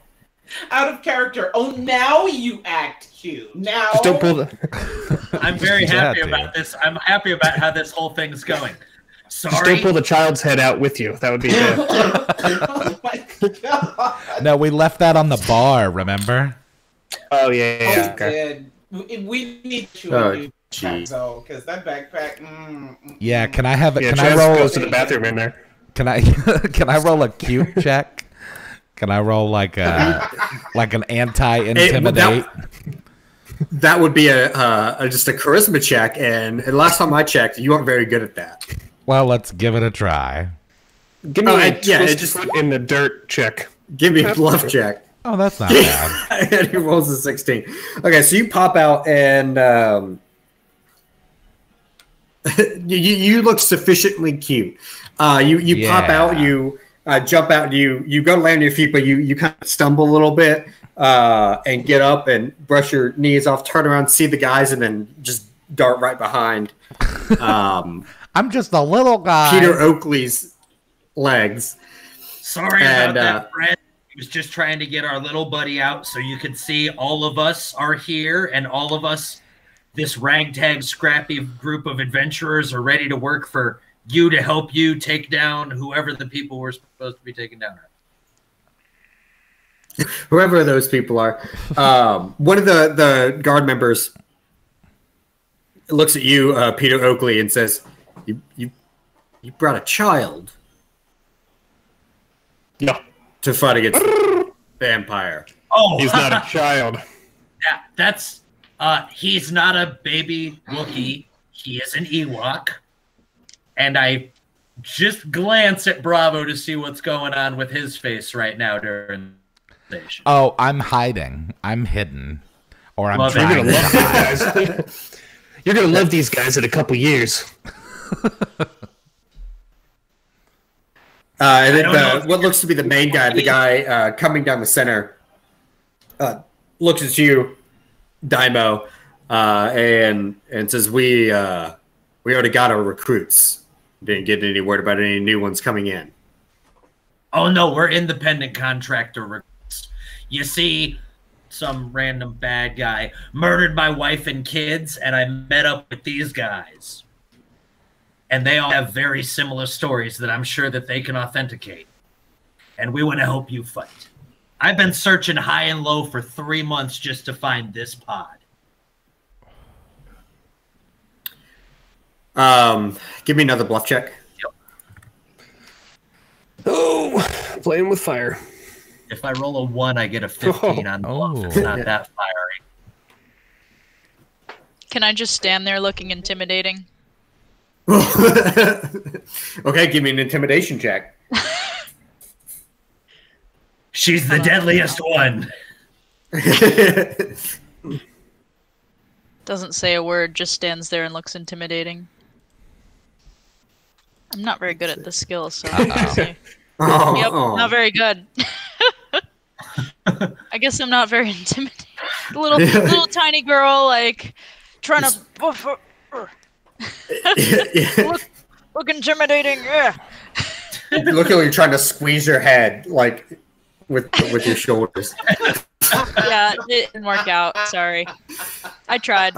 Out of character. Oh, now you act cute. Now. Just don't pull the. I'm very happy Yeah, about this. I'm happy about how this whole thing's going. Just don't Sorry. pull the child's head out with you. That would be good. Oh my god. No, we left that on the bar, remember? Oh yeah. Okay. We need to Oh, a new geez. though, because that backpack. Yeah, can I have it? Yeah, Can I Chaz roll? goes to the bathroom in there. Can I can I roll a cute check? Can I roll like an anti-intimidate? That would be just a charisma check, and last time I checked, you weren't very good at that. Well, let's give it a try. Give me Oh, a yeah, twist it just- foot in the dirt check. Give me a bluff check. Oh, that's not bad. And he rolls a 16. Okay, so you pop out and you look sufficiently cute. You pop out, you jump out, you go to land on your feet, but you kind of stumble a little bit and get up and brush your knees off, turn around, see the guys, and then just dart right behind I'm just a little guy. Peter Oakley's legs. Sorry And, about that, Brett. He was just trying to get our little buddy out so you could see all of us are here and all of us, this ragtag, scrappy group of adventurers, are ready to work for you to help you take down whoever the people we're supposed to be taking down are. Whoever those people are. One of the guard members looks at you, Peter Oakley, and says, "You brought a child Yeah. to fight against the Empire." Oh, He's not a child. yeah, that's he's not a baby Wookie. He is an Ewok. And I just glance at Bravo to see what's going on with his face right now during the station. Oh, I'm hiding. I'm hidden. Or I'm Love it. You're trying gonna to love hide. these guys. You're gonna love these guys in a couple years. And then I don't know if what looks to be the main guy, the guy coming down the center, looks at you, Dai'Mo, and says, "We already got our recruits. Didn't get any word about any new ones coming in." Oh no, we're independent contractor recruits. You see, some random bad guy murdered my wife and kids, and I met up with these guys. And they all have very similar stories that I'm sure that they can authenticate. And we want to help you fight. I've been searching high and low for 3 months just to find this pod. Give me another bluff check. Oh, playing with fire. If I roll a 1, I get a 15 on bluff. It's not that fiery. Can I just stand there looking intimidating? Okay, give me an intimidation check. She's the deadliest one. Doesn't say a word, just stands there and looks intimidating. I'm not very good at this skill, so yep, not very good. I guess I'm not very intimidating. Little tiny girl, like trying to look intimidating. Yeah. Look like you're trying to squeeze your head, like with your shoulders. Yeah, it didn't work out. Sorry, I tried.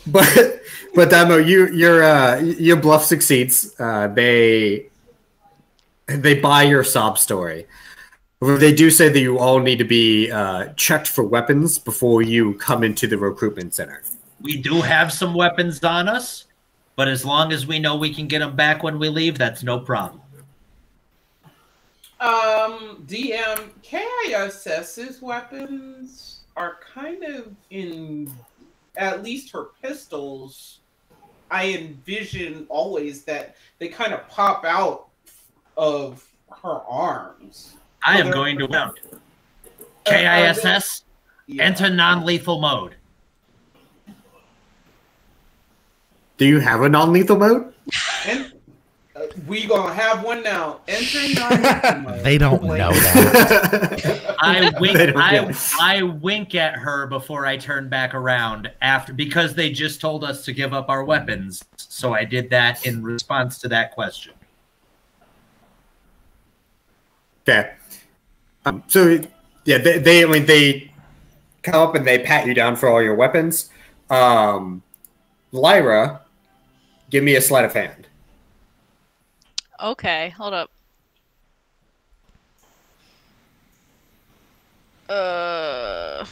But Dai'Mo, your bluff succeeds. They buy your sob story. They do say that you all need to be checked for weapons before you come into the recruitment center. We do have some weapons on us, but as long as we know we can get them back when we leave, that's no problem. DM, K.I.S.'s weapons are kind of in, at least her pistols, I envision always that they kind of pop out of her arms. I am going to round. K.I.S.S. Enter non-lethal mode. Do you have a non-lethal mode? And we gonna have one now. Entering non-lethal mode. They don't know that. I wink at her before I turn back around because they just told us to give up our weapons. So I did that in response to that question. Okay. So yeah, they come up and they pat you down for all your weapons. Lyra, give me a sleight of hand. Okay, hold up.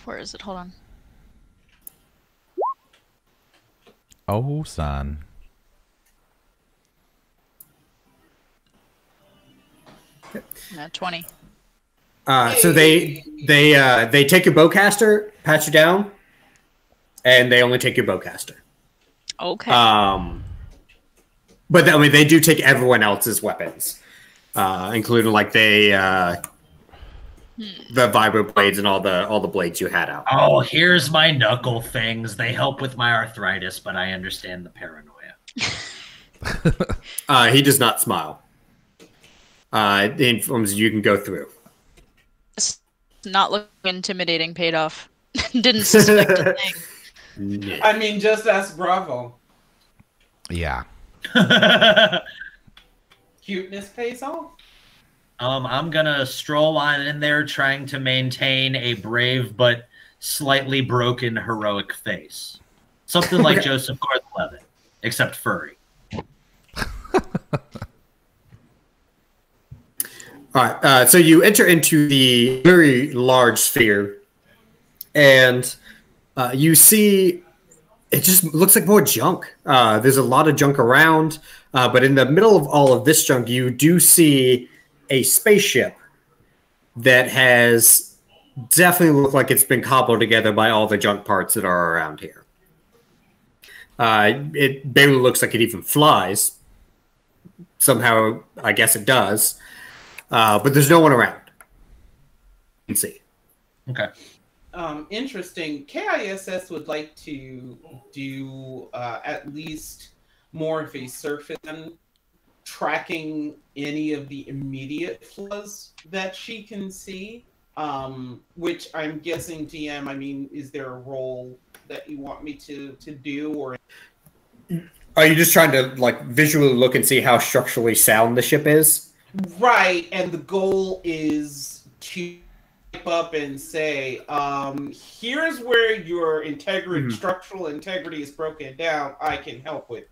Where is it? Hold on. Oh, son. 20. So they take your bowcaster, pat you down, and they only take your bowcaster. Okay. But they do take everyone else's weapons, including like the vibro blades and all the blades you had out. Oh, here's my knuckle things. They help with my arthritis, but I understand the paranoia. He does not smile. The informs you can go through. Not looking intimidating paid off. Didn't suspect a thing. Yeah. I mean, just ask Bravo. Yeah. Cuteness pays off. I'm gonna stroll on in there trying to maintain a brave but slightly broken heroic face. Something like Joseph Gordon-Levitt, except furry. All right, so you enter into the very large sphere, and you see it just looks like more junk. There's a lot of junk around, but in the middle of all of this junk, you do see a spaceship that has definitely looked like it's been cobbled together by all the junk parts that are around here. It barely looks like it even flies. Somehow, I guess it does. But there's no one around. You can see. Okay. Interesting. K.I.S.S. would like to do at least more of a surface tracking any of the immediate flaws that she can see. Which I'm guessing, DM, I mean, is there a role that you want me to do, or are you just trying to like visually look and see how structurally sound the ship is? right? And the goal is to up and say, here's where your integrity, structural integrity is broken down. I can help with.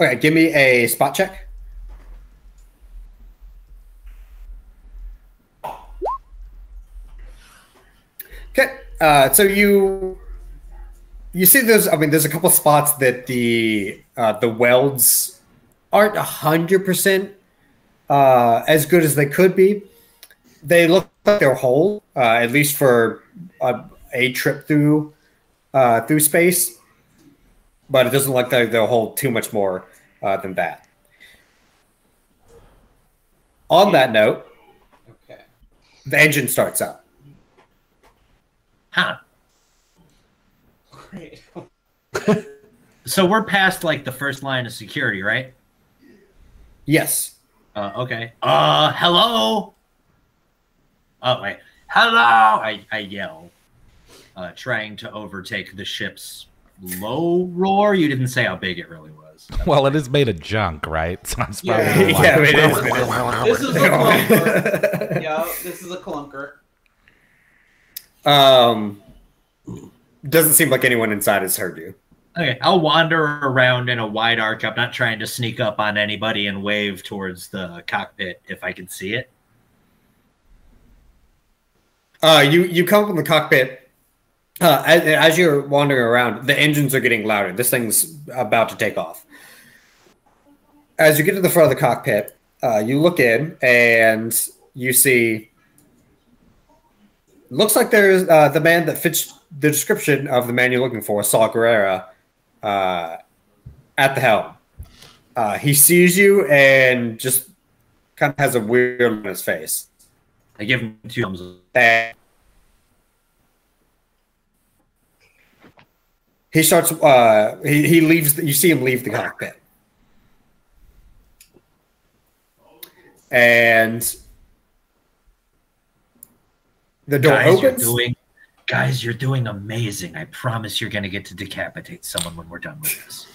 Okay, give me a spot check. Okay, so you see there's a couple spots that the welds aren't 100% as good as they could be. They look like they're whole, at least for a trip through space, but it doesn't look like they'll hold too much more than that. On that note, Okay. the engine starts up. Huh. Great. So we're past like the first line of security, right? Yes. Okay. Hello. Oh wait. Hello. I yell, trying to overtake the ship's low roar. You didn't say how big it really was. Well, it is made of junk, right? So it's probably Yeah, it is. This is a clunker. Yeah, this is a clunker. Doesn't seem like anyone inside has heard you. Okay, I'll wander around in a wide arc. I'm not trying to sneak up on anybody and wave towards the cockpit if I can see it. You come from the cockpit. As you're wandering around, the engines are getting louder. This thing's about to take off. As you get to the front of the cockpit, you look in and you see. Looks like there's the man that fits the description of the man you're looking for, Saw Gerrera, at the helm. He sees you and just kind of has a weird look on his face. I give him 2 thumbs up. And he starts. He leaves. You see him leave the cockpit, and the door opens. Guys, you're doing amazing. I promise you're going to get to decapitate someone when we're done with this.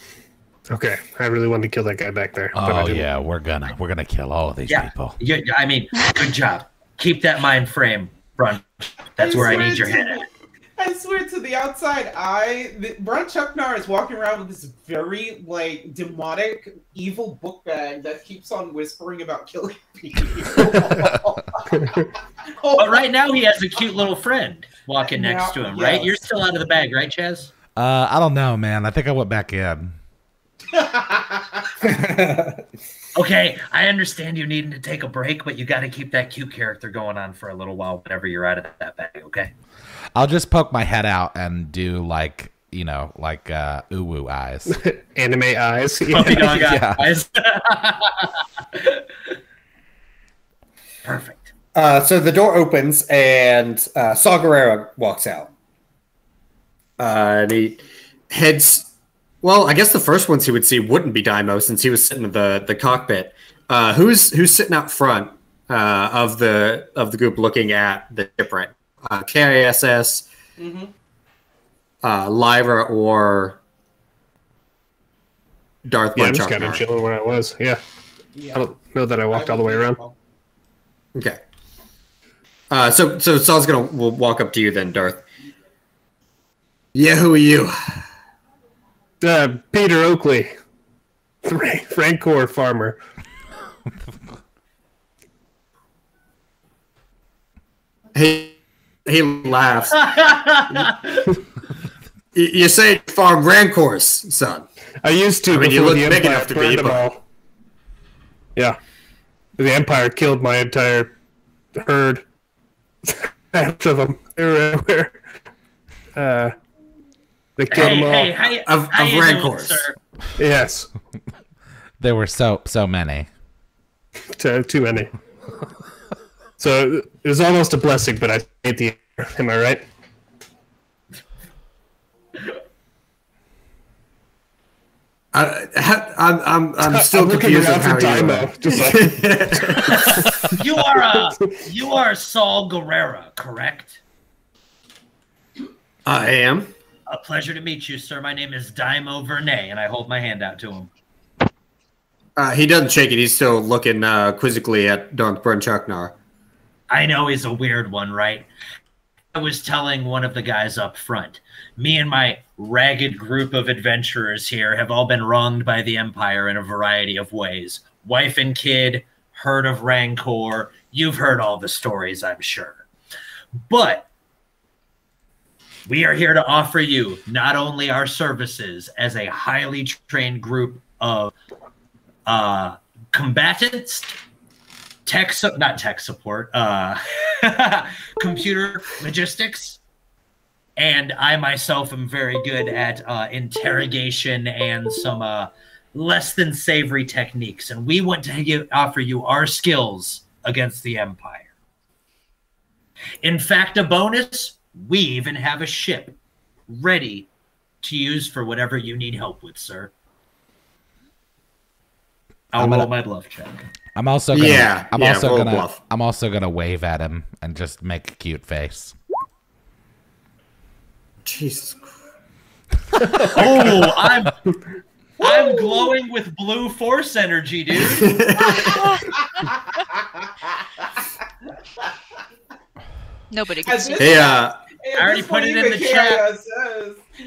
Okay, I really wanted to kill that guy back there. Oh yeah, we're gonna kill all of these people. Yeah, I mean, good job. Keep that mind frame, Brun. That's where I need your head at. I swear to the outside eye, Bronchuknar is walking around with this very, like, demonic, evil book bag that keeps on whispering about killing people. But right now he has a cute little friend walking next to him, right? Yes. You're still out of the bag, right, Chaz? I don't know, man. I think I went back in. Okay, I understand you needing to take a break, but you got to keep that cute character going on for a little while whenever you're out of that bag, okay? I'll just poke my head out and do like uwu eyes. Anime eyes. Puppy dog Yeah. eyes. Perfect. So the door opens and Saw Gerrera walks out. And he heads. Well, I guess the first ones he would see wouldn't be Dai'Mo since he was sitting in the cockpit. Who's sitting out front of the group looking at the shipwreck? K.I.S.S, Lyra, or Darth. Yeah, I'm just kind of chilling where I was. Yeah. I don't know that I walked all the way around. Okay. So Saw's will walk up to you then, Darth. Yeah, who are you? Peter Oakley, Rancor farmer. He laughs. You say you farm Rancors, son. I used to. I mean, you before look the big Empire enough to be, burned them but- all. Yeah, the Empire killed my entire herd. Half of them. They were everywhere. They killed them all. Of Rancors. Yes, There were so many. too many. So it was almost a blessing, but I hate the. Am I right? I'm still I'm looking confused around on for how you. Dai'Mo. You are Saul Gerrera, correct? I am. A pleasure to meet you, sir. My name is Dai'Mo Vernay, and I hold my hand out to him. He doesn't shake it. He's still looking quizzically at Bronchuknar. I know he's a weird one, right? I was telling one of the guys up front, me and my ragged group of adventurers here have all been wronged by the Empire in a variety of ways. Wife and kid, herd of Rancor. You've heard all the stories, I'm sure. But we are here to offer you not only our services as a highly trained group of combatants, not tech support, computer logistics, and I myself am very good at interrogation and some less than savory techniques, and we want to offer you our skills against the Empire. In fact, a bonus, we even have a ship ready to use for whatever you need help with, sir. I'll roll my bluff check. I'm also gonna wave at him and just make a cute face. Jesus Christ. Oh, I'm glowing with blue force energy, dude. Nobody can see. I already put it in the chat.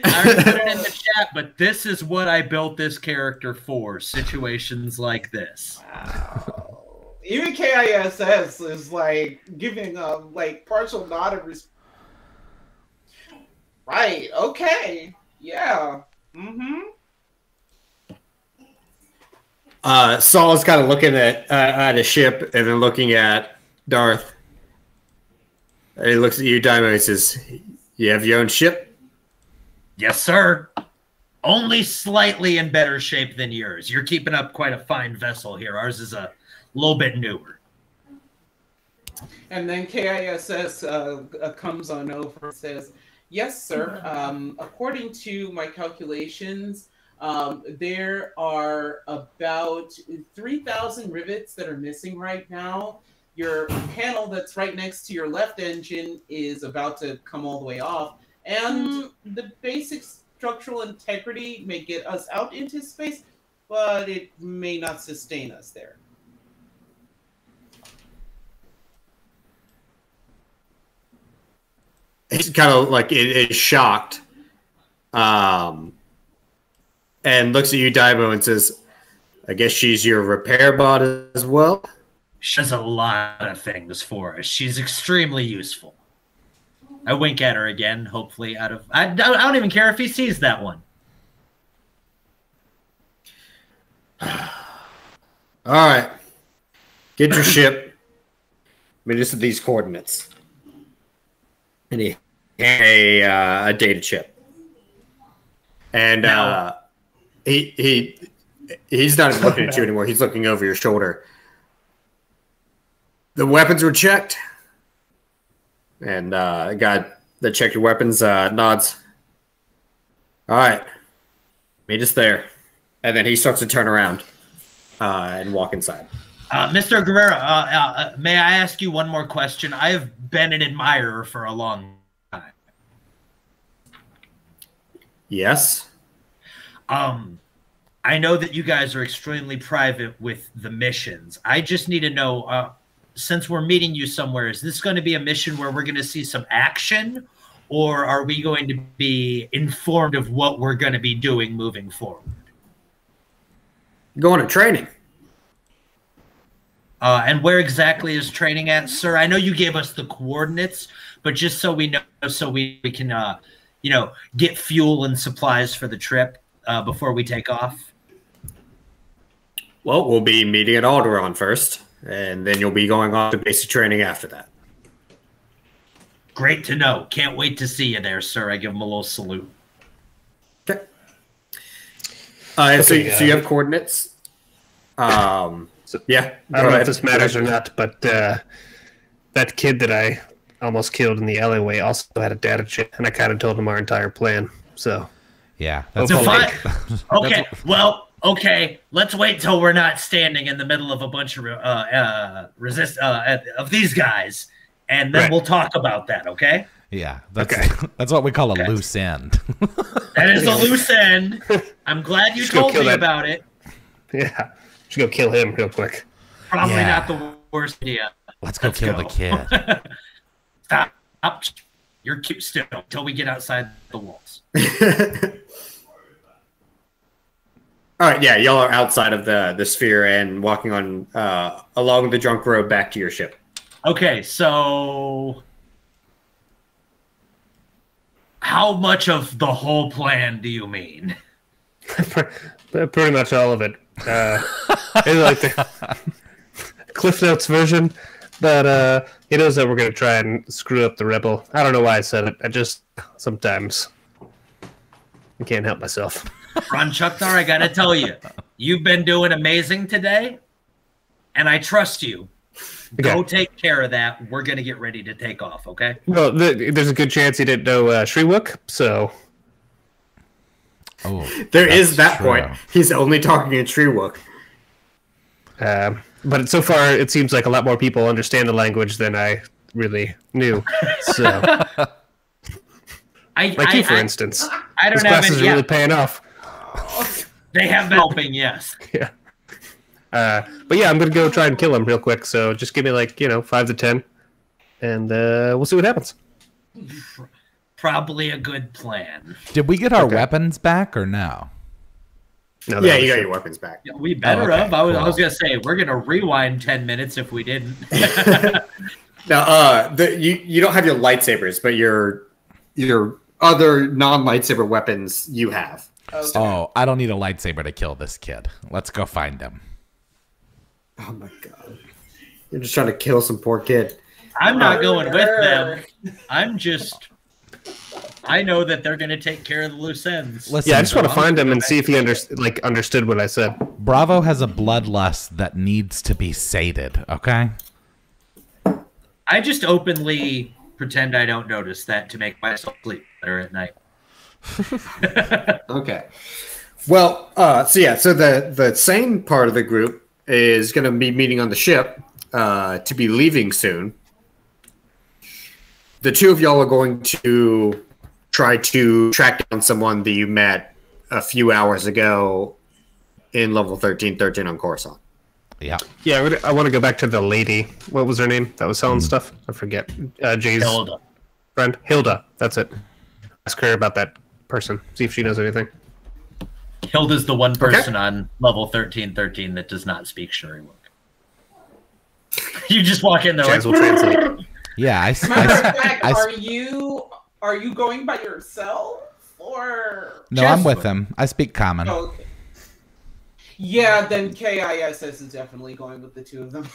I already put it in the chat, but this is what I built this character for, situations like this. Wow. Even K.I.S.S. is like giving a like partial nod of respect. Right, okay. Yeah. Saul's kind of looking at a ship and then looking at Darth. And he looks at you, Dai'Mo, and says, "You have your own ship?" Yes, sir. Only slightly in better shape than yours. You're keeping up quite a fine vessel here. Ours is a little bit newer. And then K.I.S.S. comes on over and says, "Yes, sir. According to my calculations, there are about 3,000 rivets that are missing right now. Your panel that's right next to your left engine is about to come all the way off. And the basic structural integrity may get us out into space, but it may not sustain us there." He's kind of like is shocked, and looks at you, Dai'Mo, and says, "I guess she's your repair bot as well." She does a lot of things for us. She's extremely useful. I wink at her again, hopefully I don't even care if he sees that one. All right. Get your ship. I mean, just at these coordinates. And he had a data chip. And he's not even looking at you anymore. He's looking over your shoulder. The weapons were checked. And the guy that checked your weapons nods. All right. Meet us there. And then he starts to turn around and walk inside. Mr. Guerrero, may I ask you one more question? I have been an admirer for a long time. Yes? I know that you guys are extremely private with the missions. I just need to know, since we're meeting you somewhere, is this going to be a mission where we're going to see some action, or are we going to be informed of what we're going to be doing moving forward? Going to training. And where exactly is training at, sir? I know you gave us the coordinates, but just so we know, so we can, get fuel and supplies for the trip before we take off. Well, we'll be meeting at Alderaan first, and then you'll be going off to basic training after that. Great to know. Can't wait to see you there, sir. I give him a little salute. Okay. So you have coordinates. Yeah. I don't know if this matters or not, but that kid that I almost killed in the alleyway also had a data chip, and I kind of told him our entire plan. So yeah, that's okay. Well, okay. Let's wait till we're not standing in the middle of a bunch of of these guys, and then we'll talk about that. Okay. Yeah, that's what we call a loose end. That is a loose end. I'm glad you told me about it. Yeah. Should go kill him real quick. Probably not the worst idea. Let's go Let's kill go. the kid. Stop. You're cute still until we get outside the walls. All right, yeah, y'all are outside of the sphere and walking on along the drunk road back to your ship. Okay, so how much of the whole plan do you mean? Pretty much all of it. It's like the Cliff Notes version, but he knows that we're going to try and screw up the rebel. I don't know why I said it. I just sometimes I can't help myself. Bronchuknar, I gotta tell you, you've been doing amazing today, and I trust you. Go take care of that. We're gonna get ready to take off, okay? Well, there's a good chance he didn't know Shriwook, so... Oh, There is that true. point. He's only talking in Treewook. But so far, it seems like a lot more people understand the language than I really knew. So, like you, for instance. I don't this have class any, is really paying off. They have been helping, yes. Yeah. But yeah, I'm gonna go try and kill him real quick. So just give me 5 to 10, and we'll see what happens. Probably a good plan. Did we get our weapons back or no? No, Yeah, you got your weapons back. Yeah, we better okay, have. I was cool. gonna say we're gonna rewind 10 minutes if we didn't. Now, you don't have your lightsabers, but your other non-lightsaber weapons you have. Okay. Oh, I don't need a lightsaber to kill this kid. Let's go find him. Oh my god! You're just trying to kill some poor kid. I'm not going with them. I know that they're gonna take care of the loose ends. Listen, Yeah, I just want to find him and see if he understood what I said. Bravo has a bloodlust that needs to be sated, okay? I just openly pretend I don't notice that to make myself sleep better at night. Okay. Well, so the same part of the group is going to be meeting on the ship to be leaving soon. The two of y'all are going to try to track down someone that you met a few hours ago in level 1313 on Coruscant. Yeah. Yeah, I want to go back to the lady. What was her name? That was selling stuff. I forget. Jay's Hilda. friend, Hilda. That's it. Ask her about that person. See if she knows anything. Hilda's the one person on level 1313 that does not speak Shuriwook. You just walk in there Chaz will translate. Yeah, Are you going by yourself or? No, I'm with him. I speak common. Oh, okay. Yeah, then K.I.S.S is definitely going with the two of them.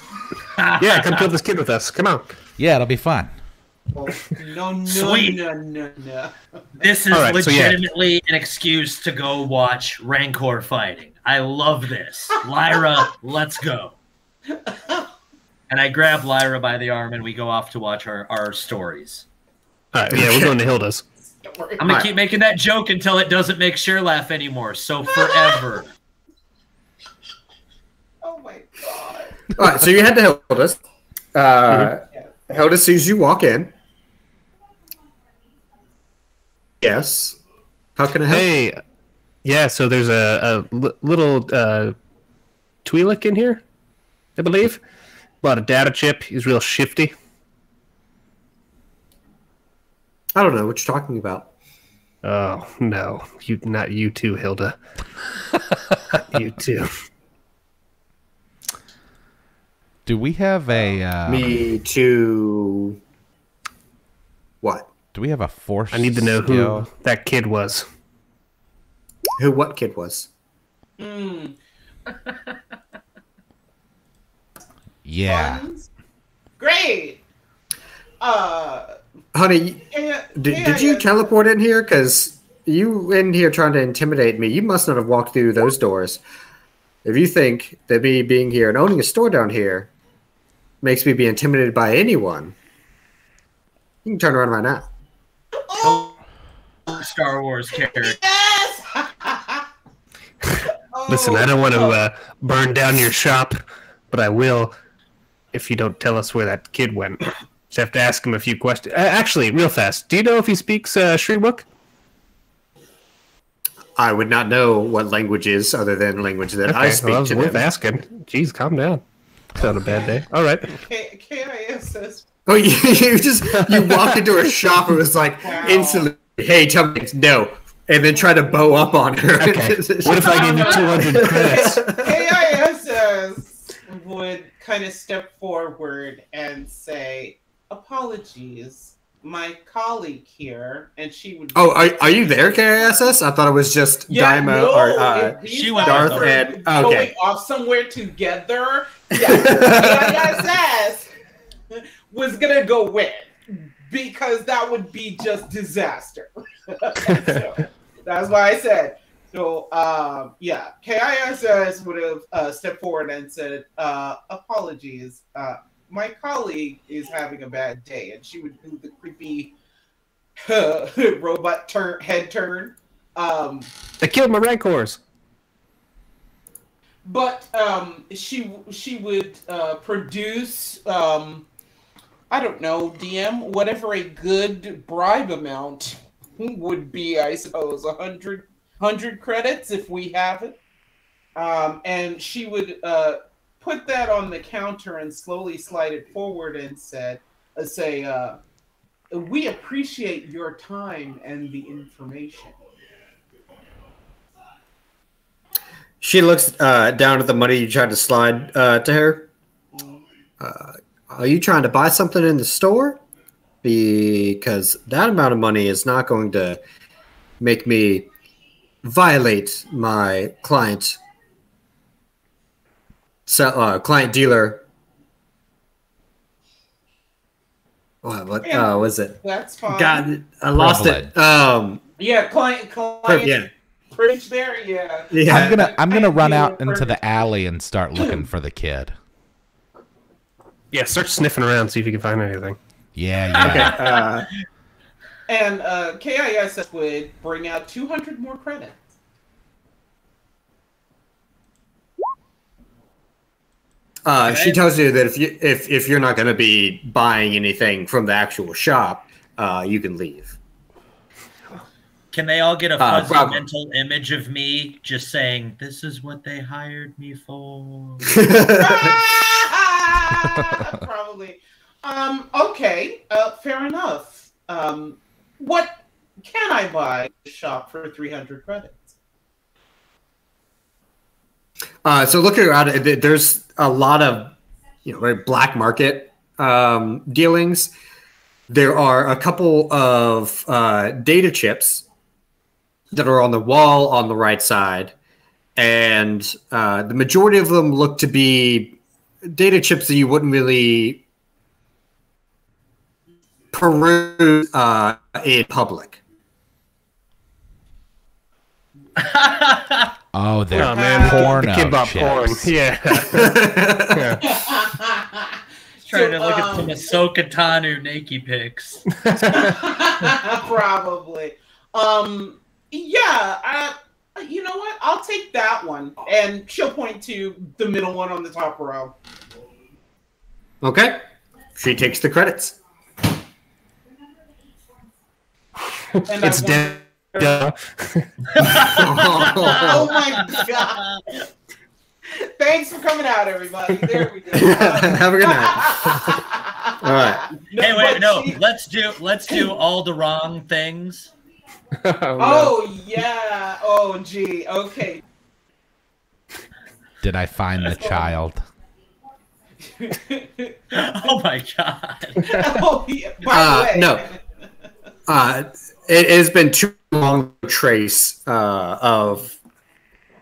Yeah, come kill this kid with us. Come on. Yeah, it'll be fun. Oh, no. This is All right, so yeah. legitimately an excuse to go watch Rancor fighting. I love this. Lyra, let's go. And I grab Lyra by the arm and we go off to watch our stories. All right, yeah, we're going to Hilda's. I'm going to keep making that joke until it doesn't make Cher laugh anymore. So forever. Oh my god. All right, so you head to Hilda's. Hilda sees you walk in. Yes. How can I help? Hey, yeah, so there's a little Twi'lek in here, I believe. Bought a data chip. He's real shifty. I don't know what you're talking about. Oh, no. Not you too, Hilda. Not you too. Do we have a... Me too. What? Do we have a force I need to know skill? who that kid was. Who what kid was? Yeah. Great. Honey, did you teleport in here? Because you in here trying to intimidate me. You must not have walked through those doors. If you think that me being here and owning a store down here makes me be intimidated by anyone, you can turn around right now. Star Wars character. Yes. Listen, I don't want to burn down your shop, but I will if you don't tell us where that kid went. Just have to ask him a few questions. Actually, real fast, do you know if he speaks Shriwook? I would not know what language is other than language that I speak well, to worth them. asking. Jeez, calm down. It's on a bad day. All right. K.I.S.S. Oh, you walked into a shop and was like instantly, hey, tell me no, and then try to bow up on her. Okay. What if I give you 200 credits? K.I.S.S. would kind of step forward and say, apologies. My colleague here, and she would. Oh, are you there, K.I.S.S? I thought it was just Dai'Mo or she went Darth over. and going off somewhere together. Yeah, K.I.S.S. was gonna go win because that would be just disaster. So, that's why I said. So, yeah, K.I.S.S. would have stepped forward and said, apologies. My colleague is having a bad day, and she would do the creepy robot head turn. I killed my rancors. But she would produce I don't know, DM, whatever a good bribe amount would be, I suppose, 100 credits if we have it. And she would put that on the counter and slowly slide it forward and say, we appreciate your time and the information. She looks down at the money you tried to slide to her. Are you trying to buy something in the store? Because that amount of money is not going to make me violate my client dealer. What was it? That's fine. God, I lost it. Yeah, client. Yeah. Bridge there, yeah. I'm gonna run out into the alley and start looking for the kid. Yeah, start sniffing around, see if you can find anything. Yeah. Okay. And K.I.S.S. would bring out 200 more credits. She tells you that if you're not going to be buying anything from the actual shop, you can leave. Can they all get a fuzzy mental image of me just saying, this is what they hired me for? Probably. Okay, fair enough. What can I buy at the shop for 300 credits? So looking around, there's a lot of very black market dealings. There are a couple of data chips that are on the wall on the right side, and the majority of them look to be data chips that you wouldn't really peruse in public. Oh, they're the kid bought chips. porn. Yeah. Trying to look at some Ahsoka Tano naked pics. Probably. Yeah, you know what? I'll take that one. And she'll point to the middle one on the top row. Okay. She takes the credits. And It's dead. Oh my god. Thanks for coming out, everybody. There we go. Have a good night. All right. Hey, wait, no. Let's do all the wrong things. Oh yeah. Oh gee. Okay. Did I find the child? Oh my god. Oh yeah. By the way. No. It has been too long to trace of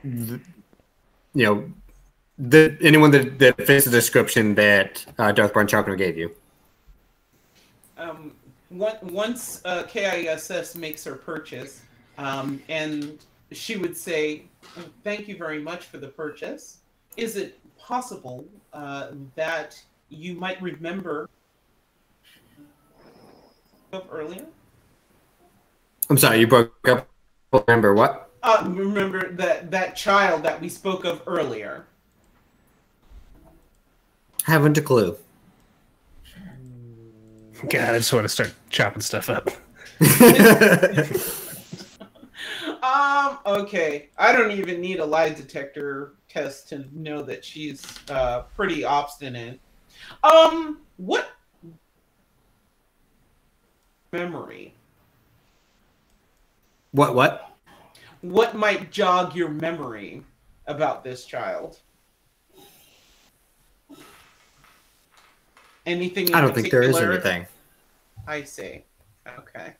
anyone that fits the description that Darth Bronchuknar gave you. Once K.I.S.S. makes her purchase, and she would say, "Thank you very much for the purchase. Is it possible that you might remember of earlier?" I'm sorry, you broke up. Remember what? Remember that child that we spoke of earlier. Haven't a clue. God, I just want to start chopping stuff up. Okay. I don't even need a lie detector test to know that she's pretty obstinate. What memory? What? What might jog your memory about this child? Anything in I don't think there is particular? anything. I see. Okay.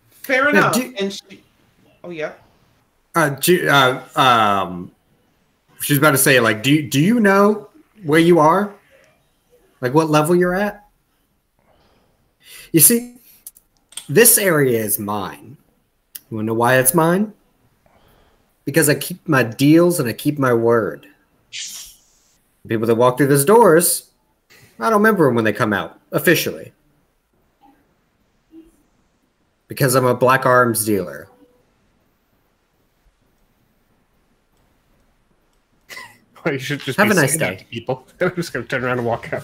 Fair enough. And she... Oh yeah. She's about to say, like, do you know where you are? Like, what level you're at? You see, this area is mine. You want to know why it's mine? Because I keep my deals and I keep my word. People that walk through those doors, I don't remember them when they come out, officially. Because I'm a black arms dealer. Well, you should just Have be a nice saying that day. to people. I'm just going to turn around and walk out.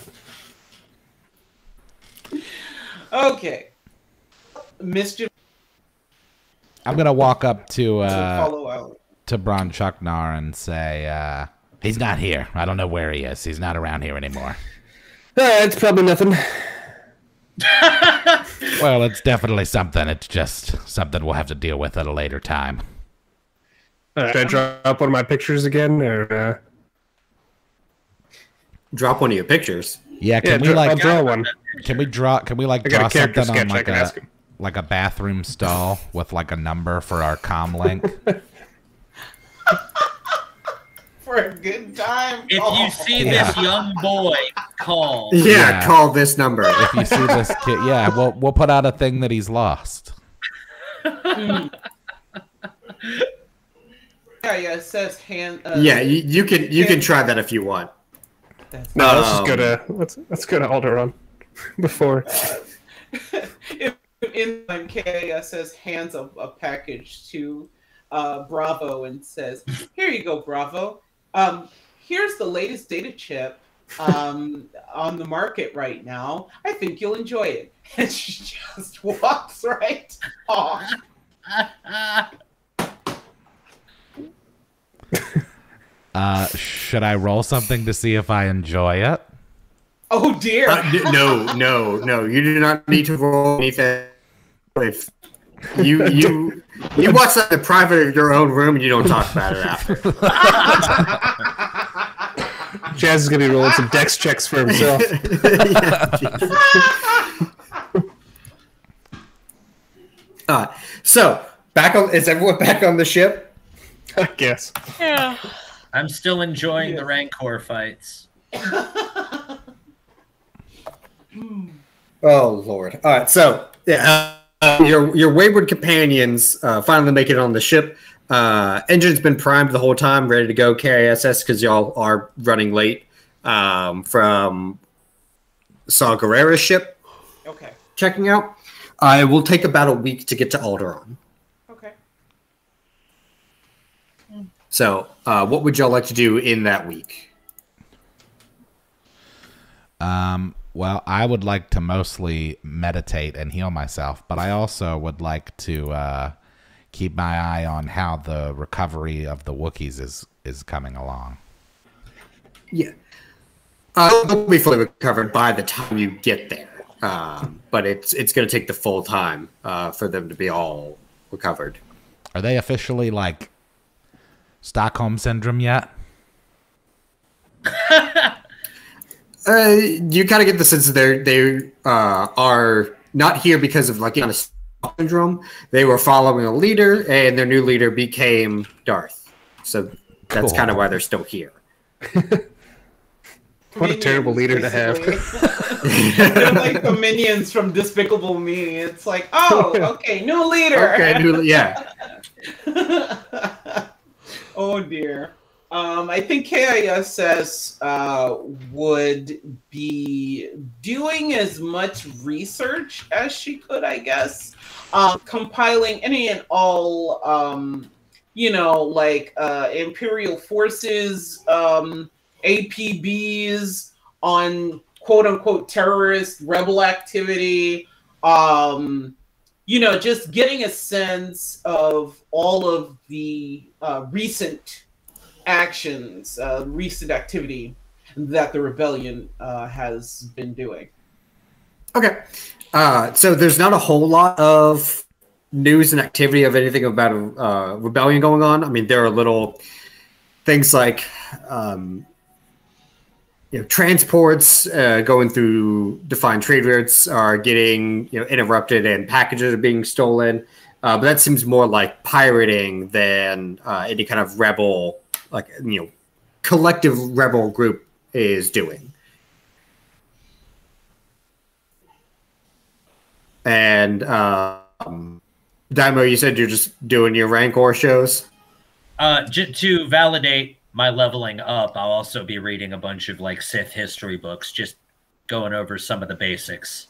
Okay. Mischief. I'm gonna walk up to Follow out. Bronchuknar and say, he's not here. I don't know where he is. He's not around here anymore. It's probably nothing. Well, it's definitely something. It's just something we'll have to deal with at a later time. Should I drop one of my pictures again, or? Drop one of your pictures. Yeah, can we I'll like draw one. Can we draw I got draw a character something on sketch. I can ask him. like a bathroom stall with like a number for our comm link? For a good time. If you see this young boy, call. Yeah, call this number. If you see this kid, yeah, we'll put out a thing that he's lost. K.I.S.S. hand. Yeah, you can try that if you want. No, let's go to Alderaan before. In K.I.S.S. hands a package to Bravo and says, "Here you go, Bravo. Here's the latest data chip on the market right now. I think you'll enjoy it." And she just walks right off. Should I roll something to see if I enjoy it? Oh dear! No. You do not need to roll anything. If you watch that in the private of your own room and you don't talk about it after. Chaz is gonna be rolling some dex checks for himself. So is everyone back on the ship? I guess. Yeah. I'm still enjoying the Rancor fights. Oh Lord! All right, so your wayward companions finally make it on the ship. Engine's been primed the whole time, ready to go. K.I.S.S. because y'all are running late from Saw Gerrera's ship. Okay. Checking out. It will take about a week to get to Alderaan. Okay. So, what would y'all like to do in that week? Well, I would like to mostly meditate and heal myself, but I also would like to keep my eye on how the recovery of the Wookiees is coming along. Yeah. They'll be fully recovered by the time you get there. But it's going to take the full time for them to be all recovered. Are they officially, like, Stockholm Syndrome yet? You kind of get the sense that they are not here because of, like, syndrome. They were following a leader, and their new leader became Darth. So that's kind of why they're still here. What a terrible leader to have. They're like the minions from Despicable Me. It's like, oh, okay, new leader. Okay, yeah. Oh dear. I think K.I.S.S. would be doing as much research as she could, I guess. Compiling any and all, Imperial forces, APBs on quote-unquote terrorist rebel activity, just getting a sense of all of the recent actions, recent activity that the rebellion has been doing. Okay. So there's not a whole lot of news and activity of anything about a rebellion going on. I mean, there are little things like transports going through defined trade routes are getting interrupted and packages are being stolen. But that seems more like pirating than any kind of rebel, collective rebel group is doing. And Dai'Mo, you said you're just doing your Rancor shows? To validate my leveling up, I'll also be reading a bunch of Sith history books, just going over some of the basics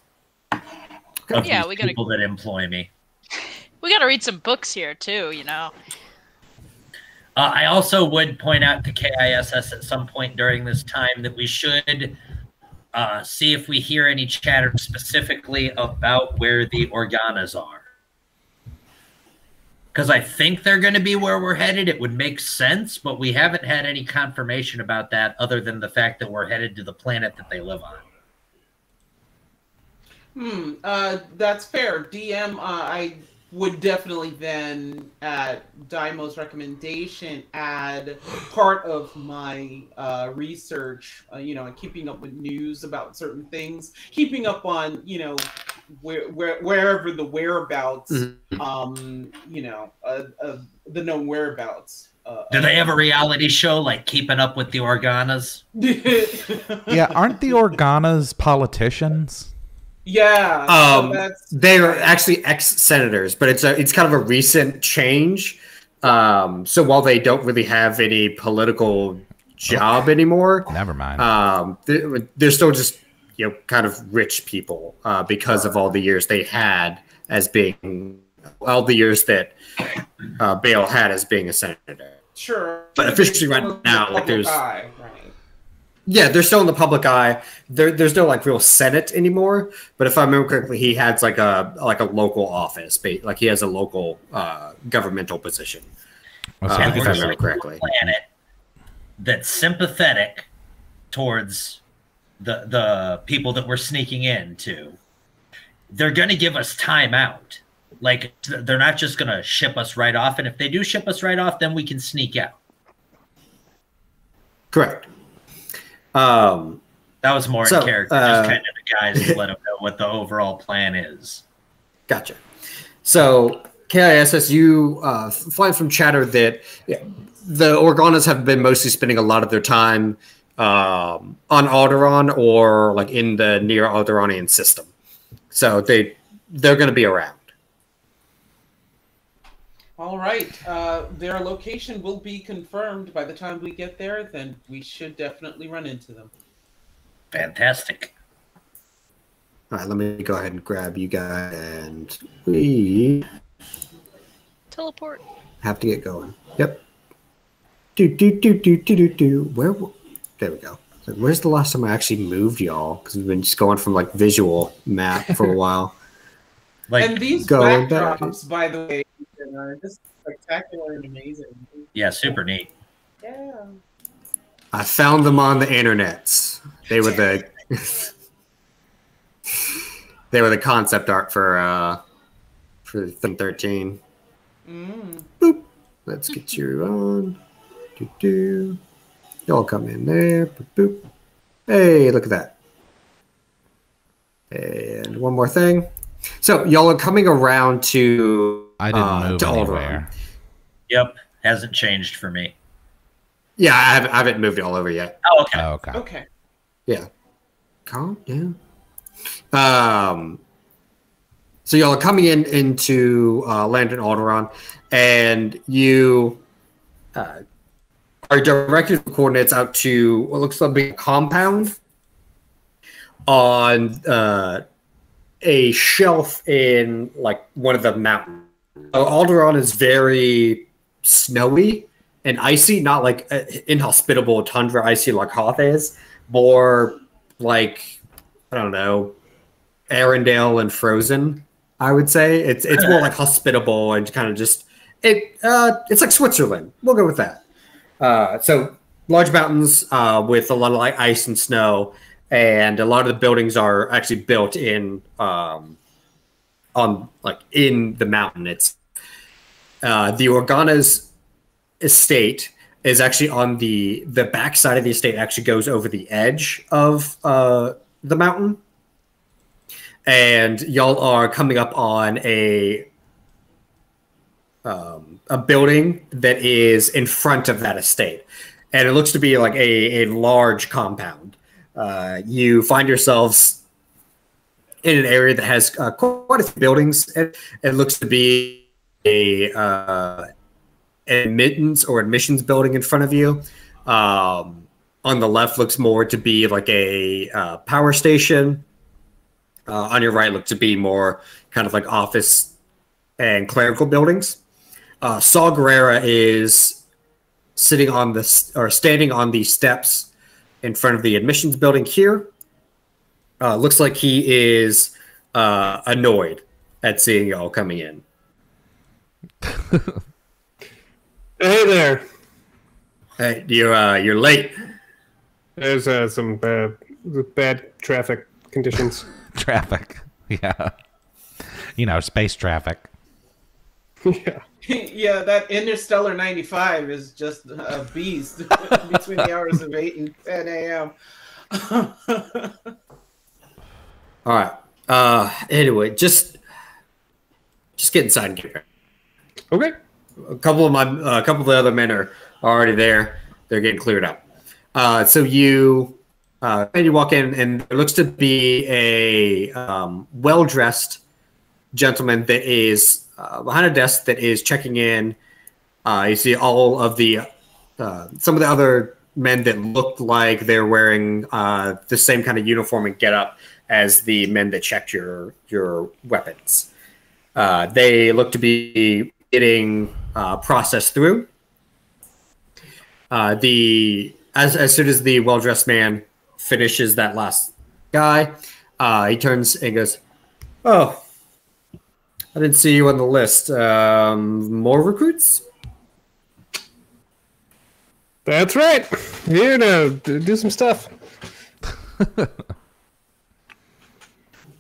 of these people that employ me. We gotta read some books here too, I also would point out to K.I.S.S. at some point during this time that we should see if we hear any chatter specifically about where the Organas are. Because I think they're going to be where we're headed. It would make sense, but we haven't had any confirmation about that other than the fact that we're headed to the planet that they live on. That's fair. DM, I would definitely then, at Dai'Mo's recommendation, add part of my research, and keeping up with news about certain things, keeping up on, wherever the whereabouts, the known whereabouts. Do they have a reality show like Keeping Up with the Organas? Yeah, aren't the Organas politicians? Yeah, they're actually ex-senators, but it's kind of a recent change. So while they don't really have any political job anymore, never mind. They're still just kind of rich people because of all the years they had as being all the years that Bale had as being a senator. Sure, but officially right now, there's. Right. Yeah, they're still in the public eye. There's no real Senate anymore. But if I remember correctly, he has a local office, he has a local governmental position. If I remember correctly, planet that's sympathetic towards the people that we're sneaking into. They're going to give us time out. They're not just going to ship us right off. And if they do ship us right off, then we can sneak out. Correct. That was more in character, just kind of the guys to let them know what the overall plan is. Gotcha. So, K.I.S.S, you find from chatter that the Organas have been mostly spending a lot of their time on Alderaan or in the near Alderaanian system. So they're going to be around. All right. Their location will be confirmed by the time we get there. Then we should definitely run into them. Fantastic. All right, let me go ahead and grab you guys, and we teleport. Have to get going. Yep. Do. Where? There we go. Where's the last time I actually moved y'all? Because we've been just going from visual map for a while. And these backdrops, by the way, are just spectacular and amazing. Yeah, super neat. Yeah. I found them on the internets. They were the the concept art for Thing 13. Boop. Let's get you on. Y'all come in there. Boop, boop. Hey, look at that. And one more thing. So y'all are coming around to I didn't move anywhere. Yep, hasn't changed for me. Yeah, I haven't moved it all over yet. Oh, okay. Okay. Yeah. Calm down. So y'all are coming into land in Alderaan, and you are directed the coordinates out to what looks like a compound on a shelf in one of the mountains. Alderaan is very snowy and icy, not inhospitable tundra icy like Hoth is, more I don't know, Arendelle and Frozen. I would say it's more like hospitable and kind of just it's like Switzerland. We'll go with that. So large mountains with a lot of like ice and snow, and a lot of the buildings are actually built in on like in the mountain. It's the Organa's estate is actually on the back side of the estate. Actually goes over the edge of the mountain, and y'all are coming up on a building that is in front of that estate, and it looks to be like a large compound. You find yourselves in an area that has quite a few buildings. It looks to be an admissions building in front of you. On the left looks more to be like a power station. On your right looks to be more kind of like office and clerical buildings. Saw Gerrera is standing on the steps in front of the admissions building here. Looks like he is annoyed at seeing y'all coming in. Hey there. Hey, you're late. There's some bad traffic conditions. Traffic. Yeah. You know, space traffic. Yeah. Yeah, that Interstellar 95 is just a beast between the hours of 8 and 10 a.m. All right. Anyway, just get inside and get ready. Okay. A couple of the other men are already there. They're getting cleared up. So you walk in, and there looks to be a well-dressed gentleman that is behind a desk that is checking in. You see all of the some of the other men that look like they're wearing the same kind of uniform and getup as the men that checked your weapons. They look to be getting processed through. As soon as the well-dressed man finishes that last guy, he turns and goes, "Oh, I didn't see you on the list. More recruits?" That's right. Here to do some stuff.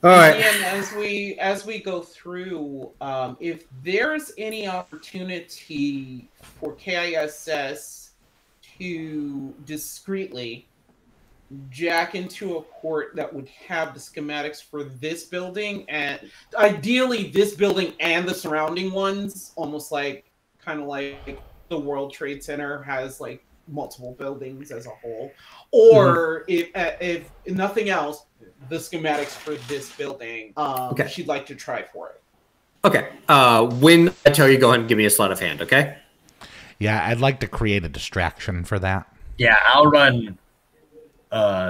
All right. And as we go through, if there's any opportunity for K.I.S.S. to discreetly jack into a port that would have the schematics for this building, and ideally this building and the surrounding ones, almost like kind of like the World Trade Center has like multiple buildings as a whole, or if nothing else, the schematics for this building, Okay. she'd like to try for it. Okay. When I tell you, go ahead and give me a sleight of hand, okay? Yeah, I'd like to create a distraction for that. Yeah, I'll run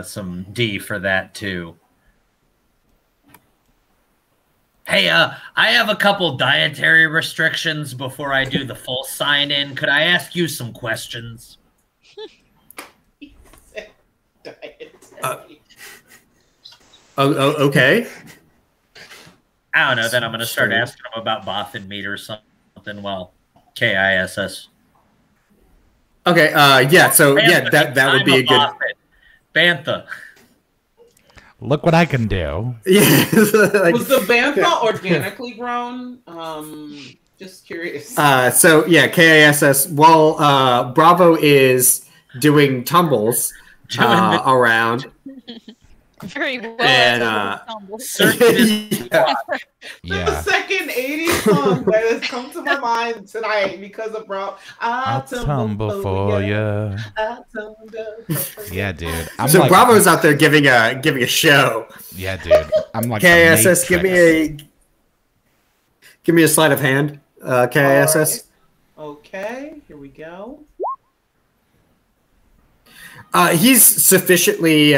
some D for that too. Hey, I have a couple dietary restrictions before I do the full sign-in. Could I ask you some questions? Okay. I don't know. Then I'm going to start asking them about Bothan meat or something. Well, K.I.S.S. Okay. Yeah. So Bantha, that would be a good. Bantha. Look what I can do. Yeah. Was the bantha organically grown? Just curious. So yeah, K.I.S.S. While Bravo is doing tumbles around. Very well. And, Yeah. The second 80s song that has come to my mind tonight because of Bro. I'll tumble for you. Yeah, dude. I'm so like, Bravo's out there giving a show. Yeah, dude. I'm like K.I.S.S. Give me a sleight of hand. K.I.S.S. Right. Okay, here we go. He's sufficiently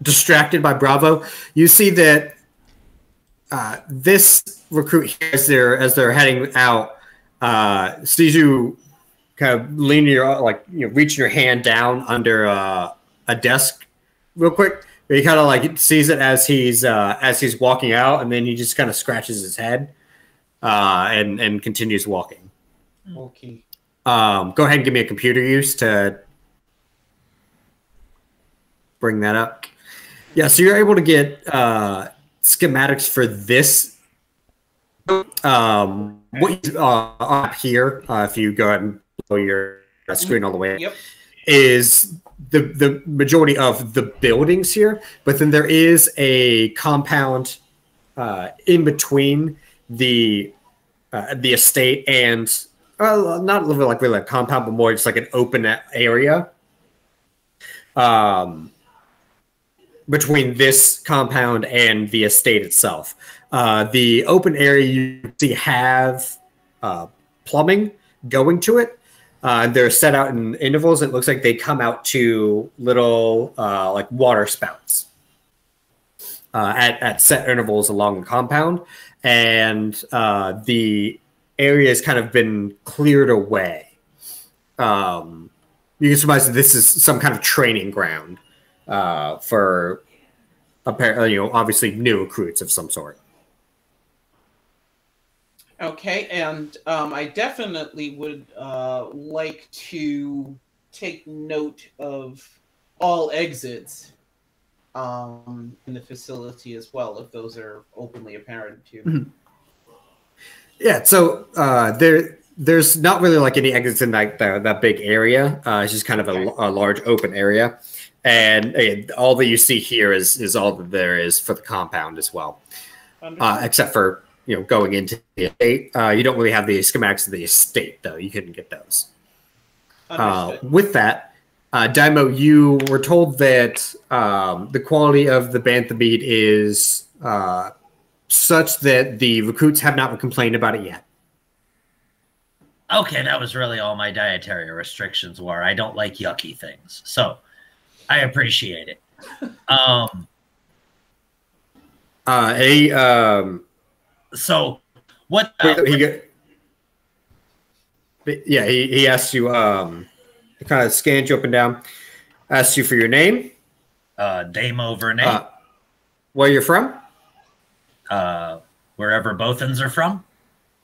distracted by Bravo. You see that this recruit here, as they're heading out, sees you kind of leaning reaching your hand down under a desk real quick, He kind of like sees it as he's walking out, and then he just kind of scratches his head, and continues walking. Okay. Go ahead and give me a computer use to bring that up. Yeah, so you're able to get schematics for this. What up here, if you go ahead and blow your screen all the way, is the majority of the buildings here. But then there is a compound in between the estate and not really a compound, but more just like an open area. Between this compound and the estate itself. The open area you see have plumbing going to it. They're set out in intervals. It looks like they come out to little like water spouts at set intervals along the compound. And the area has kind of been cleared away. You can surmise that this is some kind of training ground. For apparently, obviously new recruits of some sort. Okay, and I definitely would like to take note of all exits in the facility as well, if those are openly apparent to you. Yeah, so there's not really like any exits in that big area. It's just kind of a large open area. And all that you see here is all that there is for the compound as well, except for going into the estate. You don't really have the schematics of the estate, though. You couldn't get those. With that, Dai'Mo, you were told that the quality of the bantha meat is such that the recruits have not complained about it yet. Okay, that was really all my dietary restrictions were. I don't like yucky things, so I appreciate it. So what? He asked you. He kind of scanned you up and down. Asked you for your name. Dai'Mo Vernay. Where you're from? Wherever Bothans are from.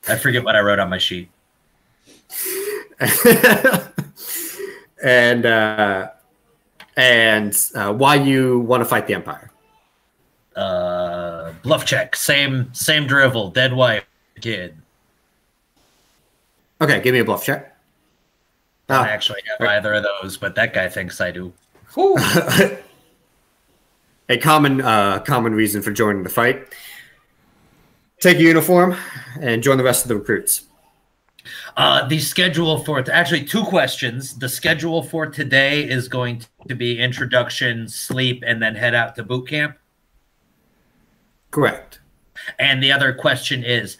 I forget what I wrote on my sheet. and why you want to fight the Empire? Bluff check. Same drivel. Dead wife. Kid. Okay, give me a bluff check. I don't actually have either of those, but that guy thinks I do. A common reason for joining the fight. Take a uniform and join the rest of the recruits. The schedule for actually 2 questions. The schedule for today is going to be introduction, sleep, and then head out to boot camp. Correct. And the other question is,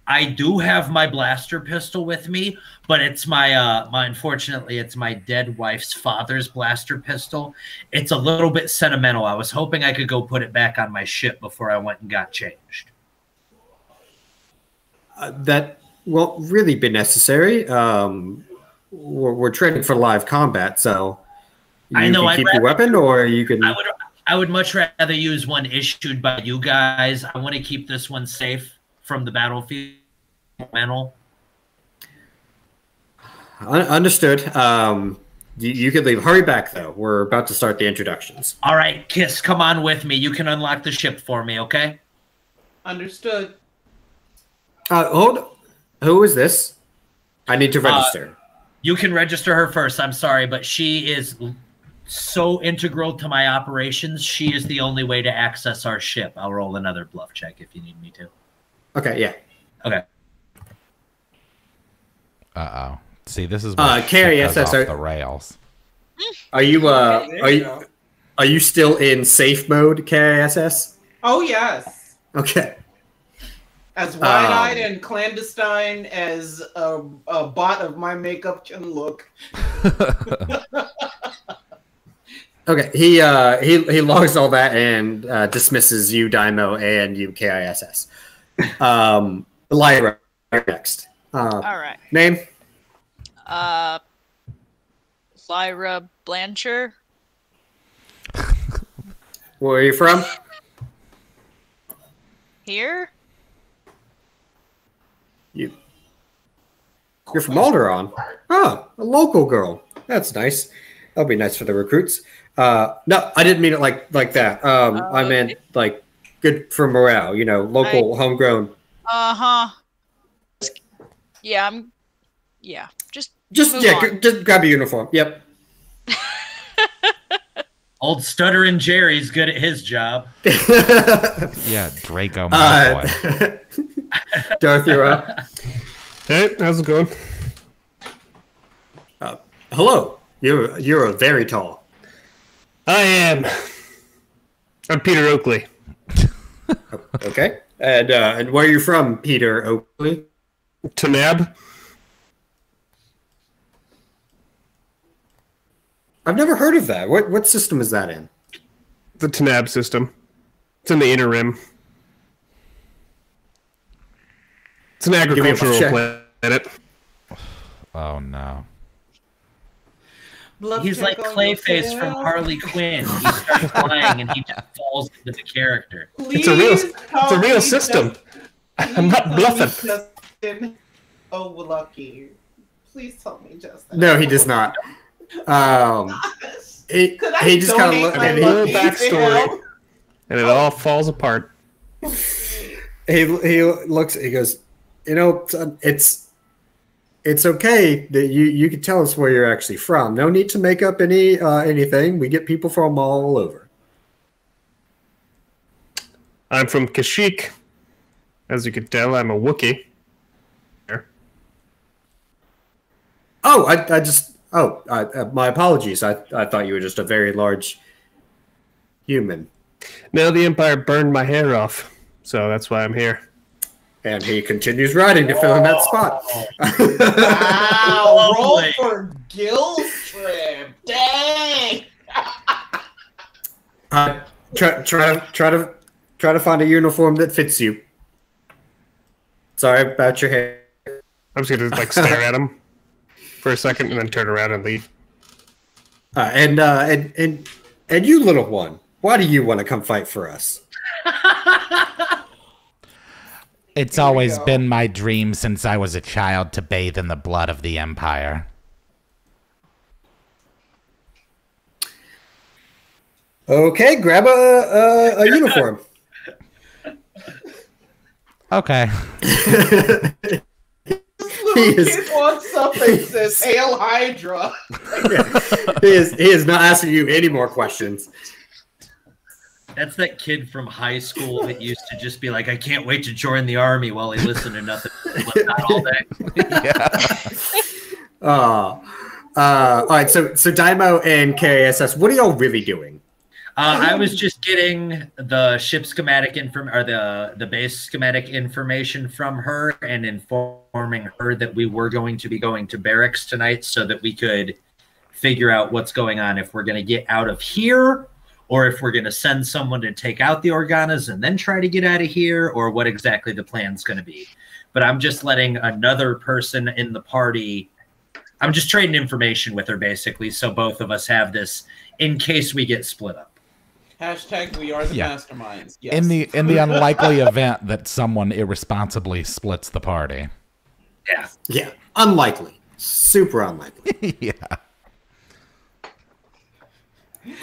I do have my blaster pistol with me, but it's unfortunately it's my dead wife's father's blaster pistol. It's a little bit sentimental. I was hoping I could go put it back on my ship before I went and got changed. That won't really be necessary. We're training for live combat, so you can keep your weapon, or you can. I would much rather use one issued by you guys. I want to keep this one safe from the battlefield. Understood. You could leave. Hurry back, though. We're about to start the introductions. All right, K.I.S.S, come on with me. You can unlock the ship for me, okay? Understood. Hold. Who is this? I need to register. You can register her first. I'm sorry, but she is so integral to my operations. She is the only way to access our ship. I'll roll another bluff check if you need me to. Okay, yeah. Okay. Uh-oh. See, this is what K.I.S.S. goes off the rails. Are you still in safe mode, K.I.S.S? Oh, yes. Okay. As wide-eyed and clandestine as a bot of my makeup can look. Okay, he logs all that and dismisses you, Dai'Mo, and you, K.I.S.S. Lyra, next. All right. Name? Lyra Blancher. Where are you from? Here? You're from Alderaan. Oh, a local girl. That's nice. That'll be nice for the recruits. No, I didn't mean it like that. I meant like good for morale. You know, local, homegrown. Yeah, Just grab a uniform. Yep. Old Stuttering Jerry's good at his job. Yeah, Draco Malfoy. Darth, you're up. Hey, how's it going? Hello. You're very tall. I am. I'm Peter Oakley. Okay. And where are you from, Peter Oakley? Tanab. I've never heard of that. What system is that in? The Tanab system. It's in the Inner Rim. It's an agricultural planet. Oh no. He's like Clayface from Harley Quinn. He starts flying and he just falls into the character. It's a real system. I'm not bluffing. Justin. Oh, lucky. Please tell me, Justin. No, he does not. He just kind of looked at a backstory, and it all falls apart. He looks. He goes, you know, it's okay that you can tell us where you're actually from. No need to make up anything. We get people from all over. I'm from Kashyyyk. As you can tell, I'm a Wookie. Oh, my apologies. I thought you were just a very large human. Now the Empire burned my hair off, so that's why I'm here. And he continues riding to fill in that spot. Wow! Roll for guilt trip. Dang! Try to find a uniform that fits you. Sorry about your hair. I'm just gonna like stare at him for a second and then turn around and leave. And you, little one, why do you want to come fight for us? It's always been my dream since I was a child to bathe in the blood of the Empire. Okay, grab a uniform. Okay. Kid wants something that says Hail Hydra. He is not asking you any more questions. That's that kid from high school that used to just be like, I can't wait to join the army while he listened to nothing all day. All right, so Dai'Mo and K.I.S.S, what are y'all really doing? I was just getting the ship schematic or the base schematic information from her and informing her that we were going to be going to barracks tonight so that we could figure out what's going on, if we're going to get out of here or if we're going to send someone to take out the Organas and then try to get out of here, or what exactly the plan's going to be. But I'm just letting another person in the party, I'm just trading information with her basically, so both of us have this in case we get split up. Hashtag we are the masterminds. Yes. In the unlikely event that someone irresponsibly splits the party. Yeah. Yeah. Unlikely. Super unlikely. Yeah.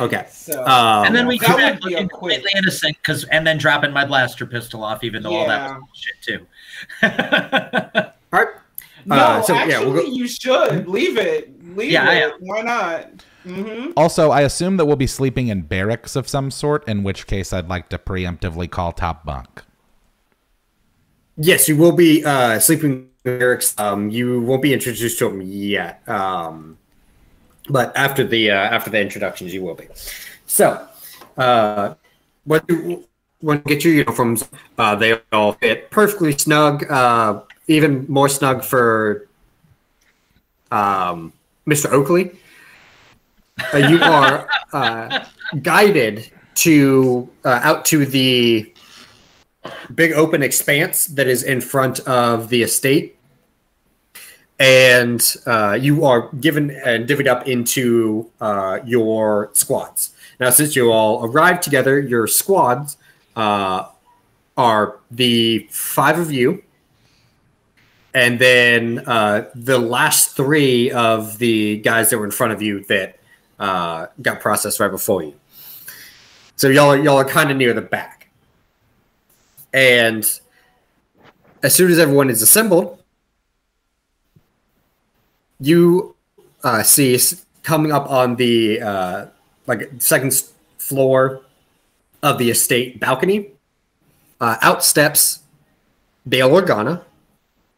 Okay. So, and then we come back would be looking completely innocent, and then dropping my blaster pistol off, even though all that was shit too. All right. No, actually, you should leave it. Leave it. Why not? Mm-hmm. Also, I assume that we'll be sleeping in barracks of some sort, in which case I'd like to preemptively call top bunk. Yes, you will be sleeping in barracks. You won't be introduced to them yet, but after the introductions, you will be. So, when you get your uniforms, they all fit perfectly snug. Even more snug for Mr. Oakley. You are guided out to the big open expanse that is in front of the estate, and you are given and divvied up into your squads. Now, since you all arrived together, your squads are the 5 of you, and then the last 3 of the guys that were in front of you that got processed right before you. So y'all are kind of near the back. And as soon as everyone is assembled, you see coming up on the second floor of the estate balcony, out steps Bail Organa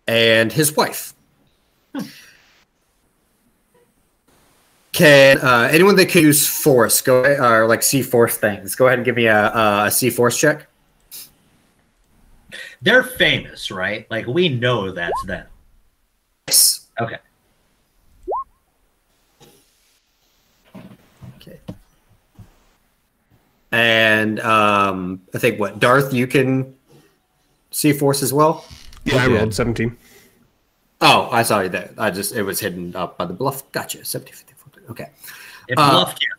and his wife. Can anyone that can use force go or like see force things? Go ahead and give me a see force check. They're famous, right? Like we know that's them. Yes. Okay. Okay. And I think what Darth, you can see force as well. Yeah, I rolled 17. Oh, I saw you there. It was hidden up by the bluff. Gotcha. 70, 50, 40. Okay. It bluffed you.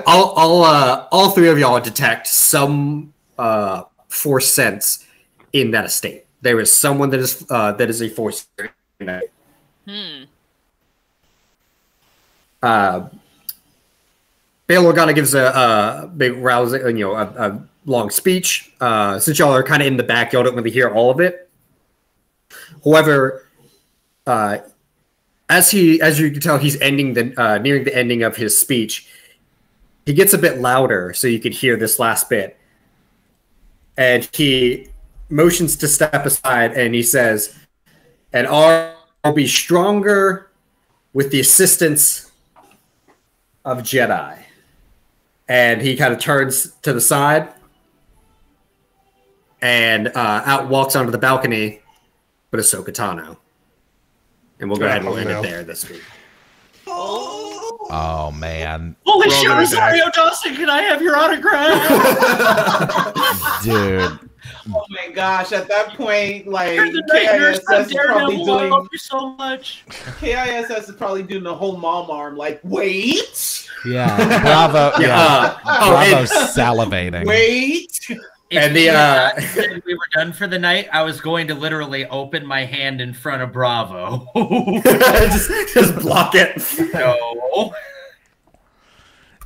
All 3 of y'all detect some force sense in that estate. There is someone that is a force. Bail Organa gives a big rousing, a long speech. Since y'all are kind of in the back, y'all don't really hear all of it. However, as you can tell, he's nearing the ending of his speech. He gets a bit louder, so you can hear this last bit. And he motions to step aside, and he says, "And I'll be stronger with the assistance of Jedi." And he kind of turns to the side, and out walks onto the balcony with Ahsoka Tano. And we'll go ahead and end it there this week. Oh man. Holy shit, Rosario Dawson, can I have your autograph? Dude. Oh my gosh! At that point, like K.I.S.S. is probably doing. Love you so much. K.I.S.S. is probably doing the whole mom arm. Like, wait. Yeah. Bravo. Yeah. Bravo's salivating. Wait. If we were done for the night, I was going to literally open my hand in front of Bravo. just block it. No.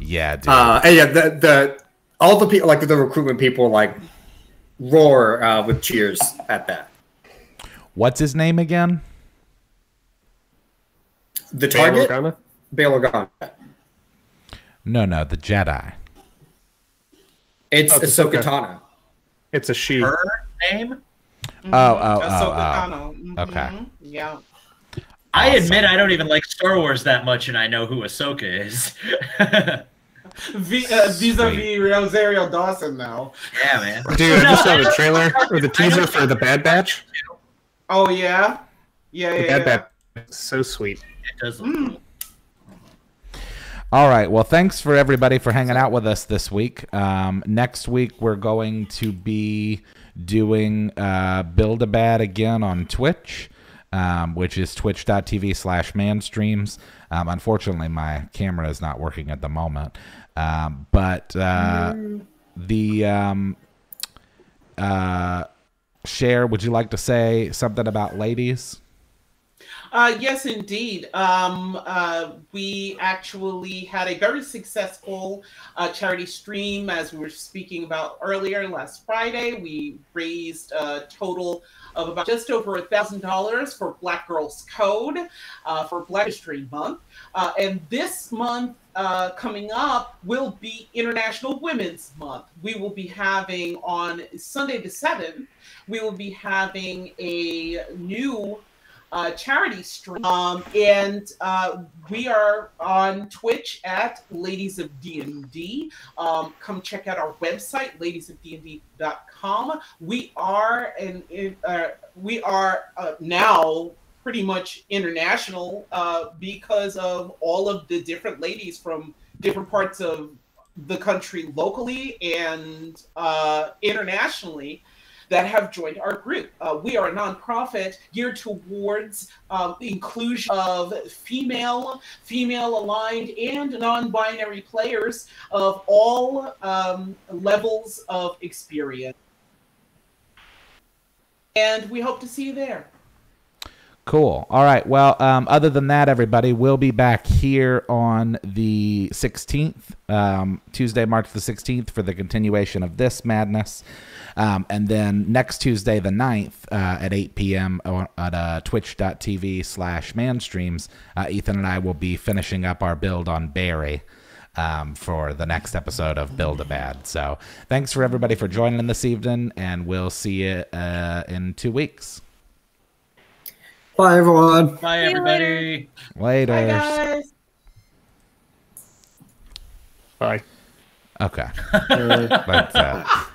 Yeah, dude. And yeah, all the people, like the recruitment people, like roar with cheers at that. What's his name again? The target? Bail Organa. No, the Jedi. It's Ahsoka Tano. It's a she. Her name? Ahsoka Tano. Okay. Yeah. I admit I don't even like Star Wars that much, and I know who Ahsoka is. Vis-a-vis Rosario Dawson now. Yeah, man. Dude, I just saw the trailer or the teaser for the Bad Batch. Oh yeah, The Bad Batch is so sweet. It does look cool. All right. Well, thanks for everybody for hanging out with us this week. Next week, we're going to be doing Build-A-Bad again on Twitch, which is twitch.tv/manstreams. Unfortunately, my camera is not working at the moment. But Cher, would you like to say something about ladies? Yes, indeed. We actually had a very successful charity stream, as we were speaking about earlier last Friday. We raised a total of about just over $1,000 for Black Girls Code for Black History Month. And this month coming up will be International Women's Month. We will be having on Sunday the 7th, we will be having a new charity stream, and we are on Twitch at Ladies of D&D. Come check out our website, ladiesofdnd.com. We are now pretty much international because of all of the different ladies from different parts of the country locally and internationally that have joined our group. We are a nonprofit geared towards the inclusion of female-aligned, and non-binary players of all levels of experience. And we hope to see you there. Cool. All right. Well, other than that, everybody, we'll be back here on the 16th, Tuesday, March the 16th, for the continuation of this madness. And then next Tuesday, the 9th, at 8 p.m. at twitch.tv/manstreams, Ethan and I will be finishing up our build on Barry for the next episode of Build-A-Bad. So thanks for everybody for joining this evening, and we'll see you in 2 weeks. Bye, everyone. Bye, everybody. Later. Bye, guys. Bye. Okay. That's